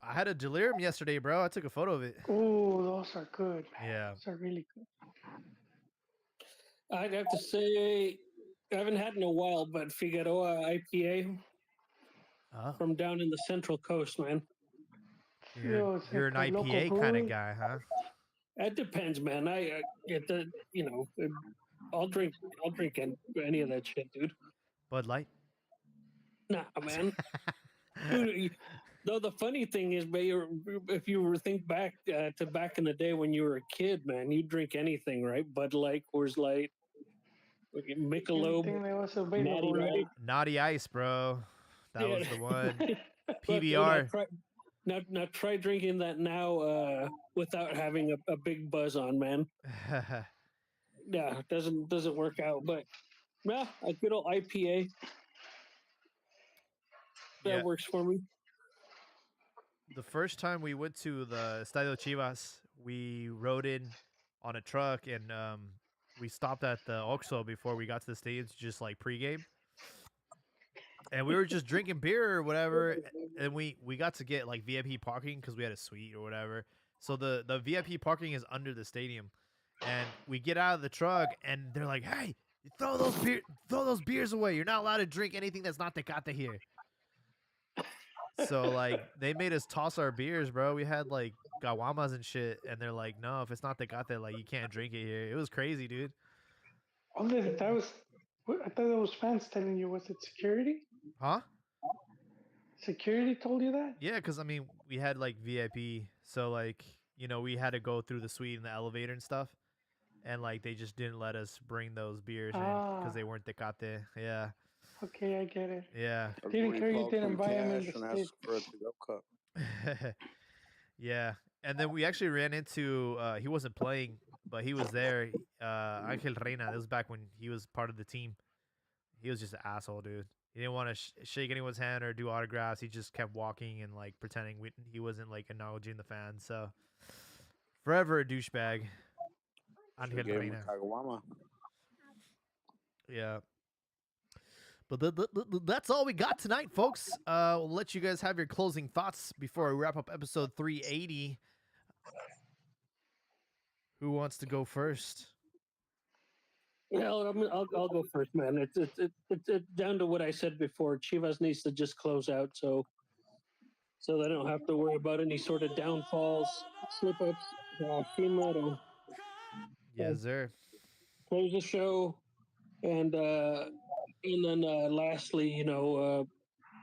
I had a delirium yesterday, bro. I took a photo of it. Oh, those are good, man. Yeah. Those are really good. I'd have to say I haven't had in a while, but Figueroa IPA Oh, from down in the Central Coast, man. you're, It's you're an like a local IPA kind brewery. of guy, huh? It depends, man. I get the I'll drink any of that shit, dude. Bud Light. Nah, man. Dude, though the funny thing is, if you were think back to back in the day when you were a kid, man, you drink anything, right? Bud Light, Coors Light, Michelob, Anything that was Natty available. Light. Yeah. Naughty Ice, bro. That was the one. Look, PBR. now try drinking that now without having a big buzz on, man. Yeah, it doesn't work out. But yeah, a good old IPA that Yeah. works for me. The first time we went to the Estadio Chivas, we rode in on a truck and we stopped at the Oxxo before we got to the stadium to just like pregame. And we were just drinking beer or whatever, and we got to get like VIP parking because we had a suite or whatever. So the VIP parking is under the stadium, and we get out of the truck and they're like, "Hey, throw those beers away. You're not allowed to drink anything that's not Tecate here." So like they made us toss our beers, bro. We had like gawamas and shit, and they're like, "No, if it's not Tecate, like you can't drink it here." It was crazy, dude. Oh, that was. I thought that was fans telling you. Was it security? Huh? Security told you that? Yeah, because I mean, we had like VIP, so like we had to go through the suite and the elevator and stuff, and like they just didn't let us bring those beers in because they weren't Tecate. Yeah, Okay, I get it. yeah, Didn't care you Pull up didn't some buy them in cash the and state. ask for a to-go cup. yeah. And then we actually ran into he wasn't playing, but he was there. Angel Reina. This was back when he was part of the team. He was just an asshole, dude. He didn't want to shake anyone's hand or do autographs. He just kept walking and like pretending he wasn't like acknowledging the fans. So forever a douchebag. Angel Gave him Reina. a Caguama. Yeah. But that's all we got tonight, folks. We'll let you guys have your closing thoughts before we wrap up episode 380. Who wants to go first? Well, I'll go first, man. It's down to what I said before. Chivas needs to just close out, so they don't have to worry about any sort of downfalls, slip ups. Yes, sir. Close the show, and then lastly,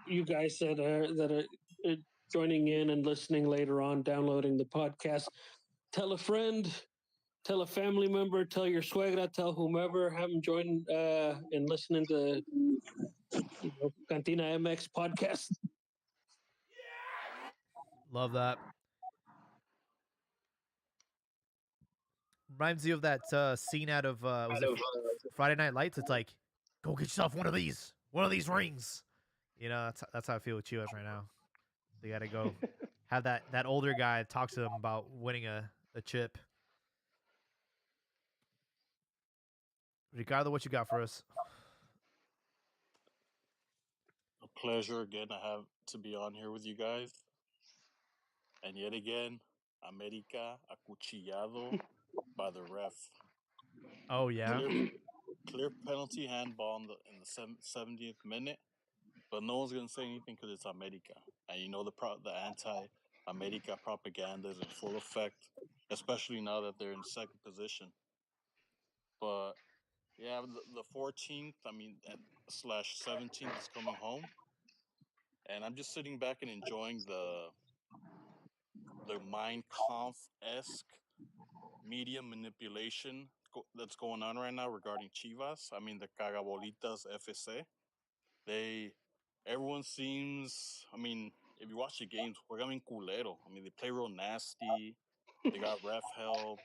you guys that are joining in and listening later on, downloading the podcast, tell a friend. Tell a family member, tell your suegra, tell whomever, have them join and listening to Cantina MX podcast. Love that. Reminds you of that scene out of was it Friday Night Lights? It's like, go get yourself one of these rings. That's how I feel with Chivas right now. They got to go have that older guy talk to them about winning a chip. Ricardo, what you got for us? A pleasure again. I have to be on here with you guys. And yet again, America acuchillado by the ref. Oh yeah. Clear penalty handball in the 70th minute, but no one's gonna say anything because it's America, and the anti-America propaganda is in full effect, especially now that they're in second position. But yeah, the 14th, /17th is coming home. and I'm just sitting back and enjoying the mind conf esque media manipulation that's going on right now regarding Chivas. I mean, the Cagabolitas FC. They, everyone seems. I mean, if you watch the games, juegan bien culero. I mean, they play real nasty. They got ref help.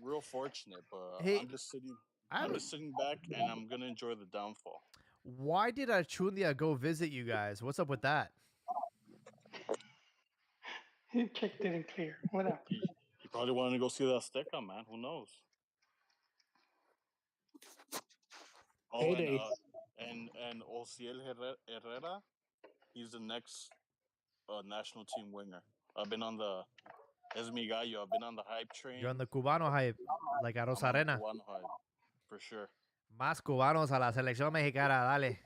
Real fortunate, but Hey, I'm just sitting. I have I'm a, just sitting back, and I'm gonna enjoy the downfall. why did Achundia go visit you guys? What's up with that? He check didn't clear. What happened? He probably wanted to go see the Azteca, man. Who knows? Oh, Heyday. and Ociel Herrera, he's the next national team winger. I've been on the Es mi gallo. I've been on the hype You're on train. the Cubano hype, like a I'm on the Rosarena. Cubano hype for sure. Más cubanos a la selección mexicana, dale.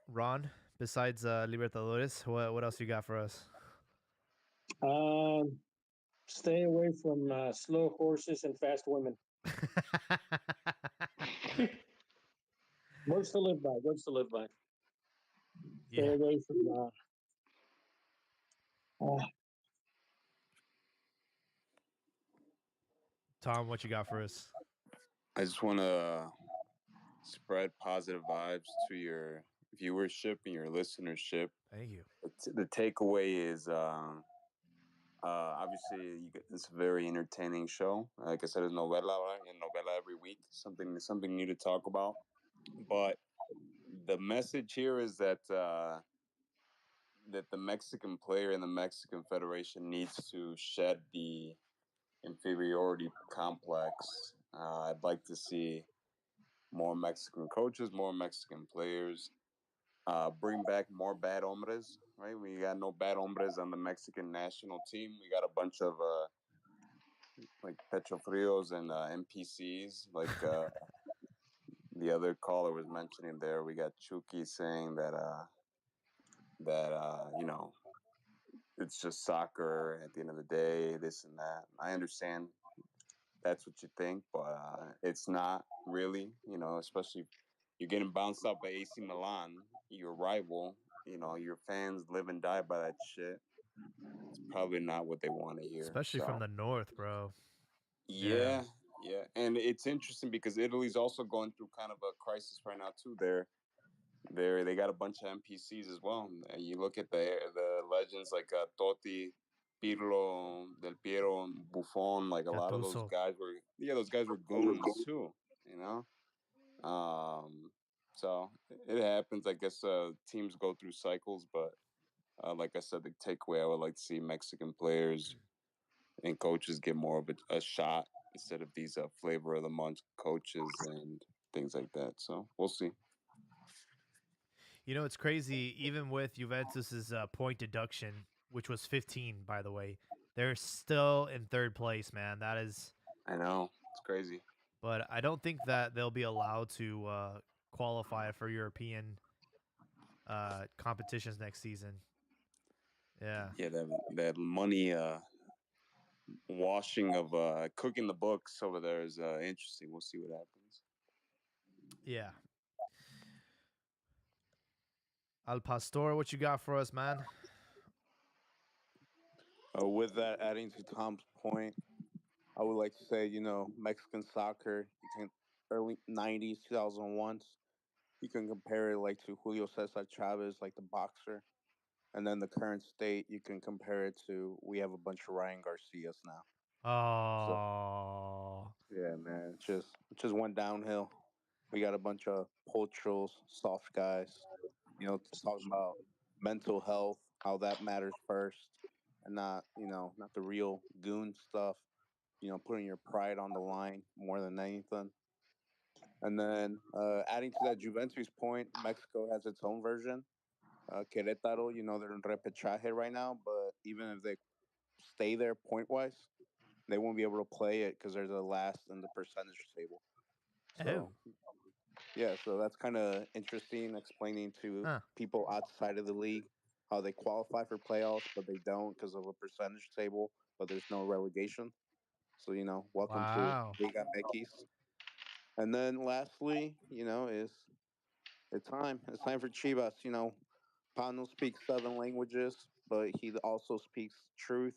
Ron, besides Libertadores, what else you got for us? Um, stay away from slow horses and fast women. Words to live by. Words to live by. Stay Yeah. away from. Tom, what you got for us? I just want to spread positive vibes to your viewership and your listenership. Thank you. The takeaway is obviously it's a very entertaining show. Like I said, it's novela, right? And novela every week, something new to talk about. But the message here is that the Mexican player and the Mexican Federation needs to shed the inferiority complex. I'd like to see more Mexican coaches, more Mexican players, bring back more bad hombres. Right, we got no bad hombres on the Mexican national team. We got a bunch of like Petrofrios and NPCs. Like the other caller was mentioning, there we got Chucky saying that it's just soccer at the end of the day, this and that. I understand that's what you think, but it's not really. Especially if you're getting bounced out by AC Milan, your rival. Your fans live and die by that shit. It's probably not what they want to hear. Especially from So the north, bro. Yeah. yeah, yeah, and it's interesting because Italy's also going through kind of a crisis right now too. They got a bunch of NPCs as well. You look at the legends like Totti, Pirlo, Del Piero, and Buffon. Like a lot of those Gattuso. guys were, yeah, those guys were goons too. You know, so it happens. I guess teams go through cycles, but like I said, the takeaway I would like to see Mexican players and coaches get more of a shot instead of these flavor of the month coaches and things like that. So we'll see. You know, it's crazy. Even with Juventus's point deduction, which was 15, by the way, they're still in third place, man. That is, I know it's crazy. but I don't think that they'll be allowed to qualify for European competitions next season. Yeah. Yeah, that money washing of cooking the books over there is interesting. We'll see what happens. Yeah. Al Pastor, what you got for us, man? With that, adding to Tom's point, I would like to say, Mexican soccer, you can early 90s, 2001s, you can compare it like to Julio Cesar Chavez, like the boxer. And then the current state, you can compare it to, we have a bunch of Ryan Garcias now. So, Oh, yeah, man, it just went downhill. We got a bunch of pochos, soft guys, talking about mental health, how that matters first, and not the real goon stuff. Putting your pride on the line more than anything. And then adding to that Juventus point, Mexico has its own version. Querétaro, they're in repechaje right now, but even if they stay there point wise, they won't be able to play it because they're the last in the percentage table. oh, So yeah, so that's kind of interesting, explaining to huh. people outside of the league how they qualify for playoffs, but they don't because of a percentage table, but there's no relegation. So, welcome to Wow. Liga MX. And then lastly, is It's time. It's time for Chivas. You know, Pano speaks 7 languages, but he also speaks truth.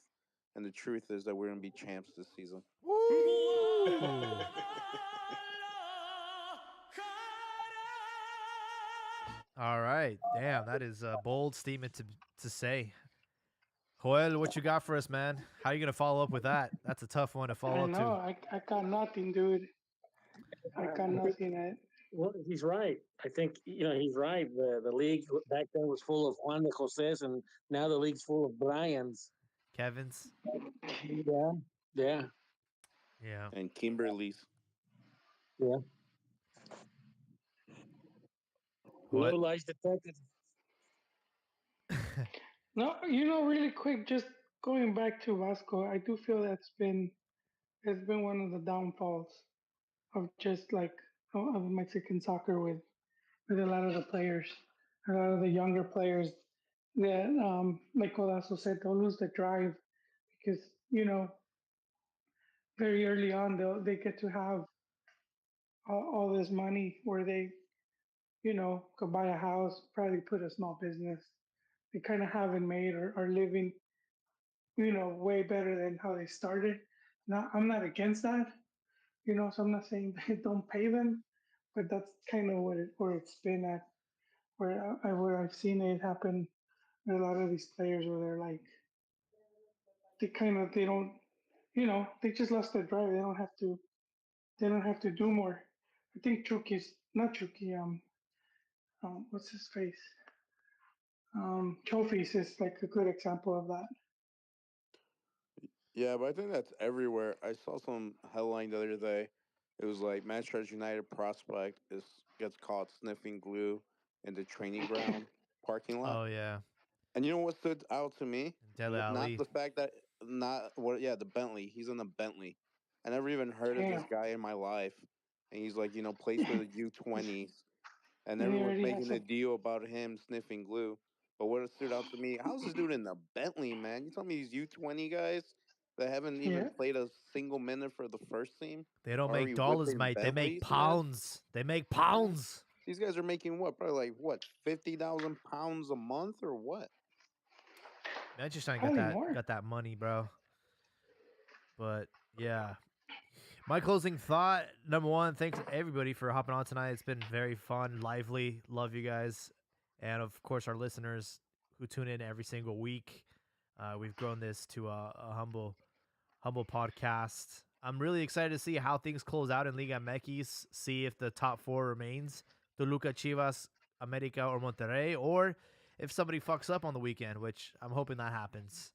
And the truth is that we're going to be champs this season. Woo! All right. Damn, that is a bold statement to say. Joel, what you got for us, man? How are you gonna follow up with that? That's a tough one to follow I up know. to. I got nothing, dude. I got nothing. Well, he's right. I think he's right. The league back then was full of Juan de Jose's, and now the league's full of Brian's. Kevin's. Yeah, yeah, Yeah. And Kimberly's. yeah. No What? lies detected. No, really quick, just going back to Vasco, I do feel it's been one of the downfalls of just like of Mexican soccer with a lot of the players, a lot of the younger players that, like Colasso said, they'll lose the drive because very early on they get to have all this money where they could buy a house, probably put a small business. They kind of haven't made or are living way better than how they started. Now, I'm not against that, so I'm not saying don't pay them, but that's kind of where it's been at, where I've seen it happen with a lot of these players where they're like, they don't, they just lost their drive. They don't have to do more. I think Chuki's not Chuki, what's his face? Trophies is like a good example of that. Yeah, but I think that's everywhere. I saw some headline the other day. It was like Manchester United prospect gets caught sniffing glue in the training ground parking lot. Oh yeah. And you know what stood out to me? Dele Not Ali. the fact that not what yeah, the Bentley. He's in a Bentley. I never even heard of this Damn. guy in my life. And he's like, plays for the U20s. And And he everyone's already has making a some. deal about him sniffing glue. But what stood out to me, how's this dude in the Bentley, man? You tell me these U20 guys that haven't even Yeah. played a single minute for the first team They don't are make already dollars, whipping mate. They make Bentleys, man? pounds. They make Man, pounds. these guys are making what? Probably like what, 50,000 pounds a month or what? Manchester United Probably more. got that money, bro. But yeah. My closing thought, number one, thanks everybody for hopping on tonight. It's been very fun, lively. Love you guys. And of course our listeners who tune in every single week. We've grown this to a humble podcast. I'm really excited to see how things close out in Liga MX, see if the top four remains Toluca, Chivas, America, or Monterrey, or if somebody fucks up on the weekend, which I'm hoping that happens.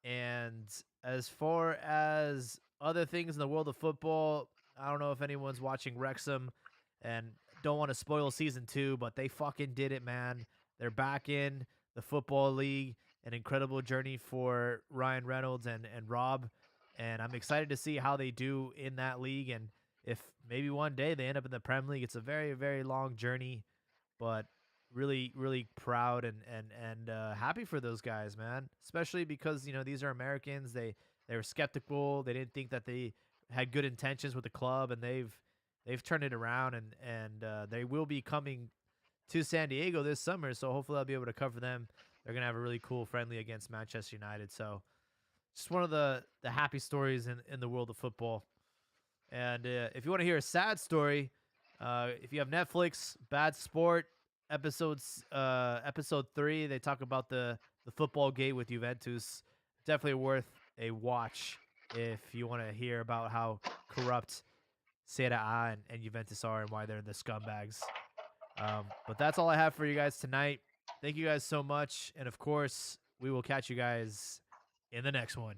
And as far as other things in the world of football, I don't know if anyone's watching Wrexham and don't want to spoil season 2, but they fucking did it, man. They're back in the Football League, an incredible journey for Ryan Reynolds and Rob. And I'm excited to see how they do in that league. And if maybe one day they end up in the Premier League, it's a very, very long journey, but really, really proud and happy for those guys, man. Especially because these are Americans. They were skeptical. They didn't think that they had good intentions with the club, and they've turned it around, and they will be coming to San Diego this summer. So hopefully I'll be able to cover them. They're gonna have a really cool friendly against Manchester United. So just one of the happy stories in the world of football. And if you want to hear a sad story, if you have Netflix, Bad Sport episode 3, they talk about the football gate with Juventus. Definitely worth a watch if you want to hear about how corrupt Serie A and Juventus are and why they're the scumbags. But that's all I have for you guys tonight. Thank you guys so much, and of course, we will catch you guys in the next one.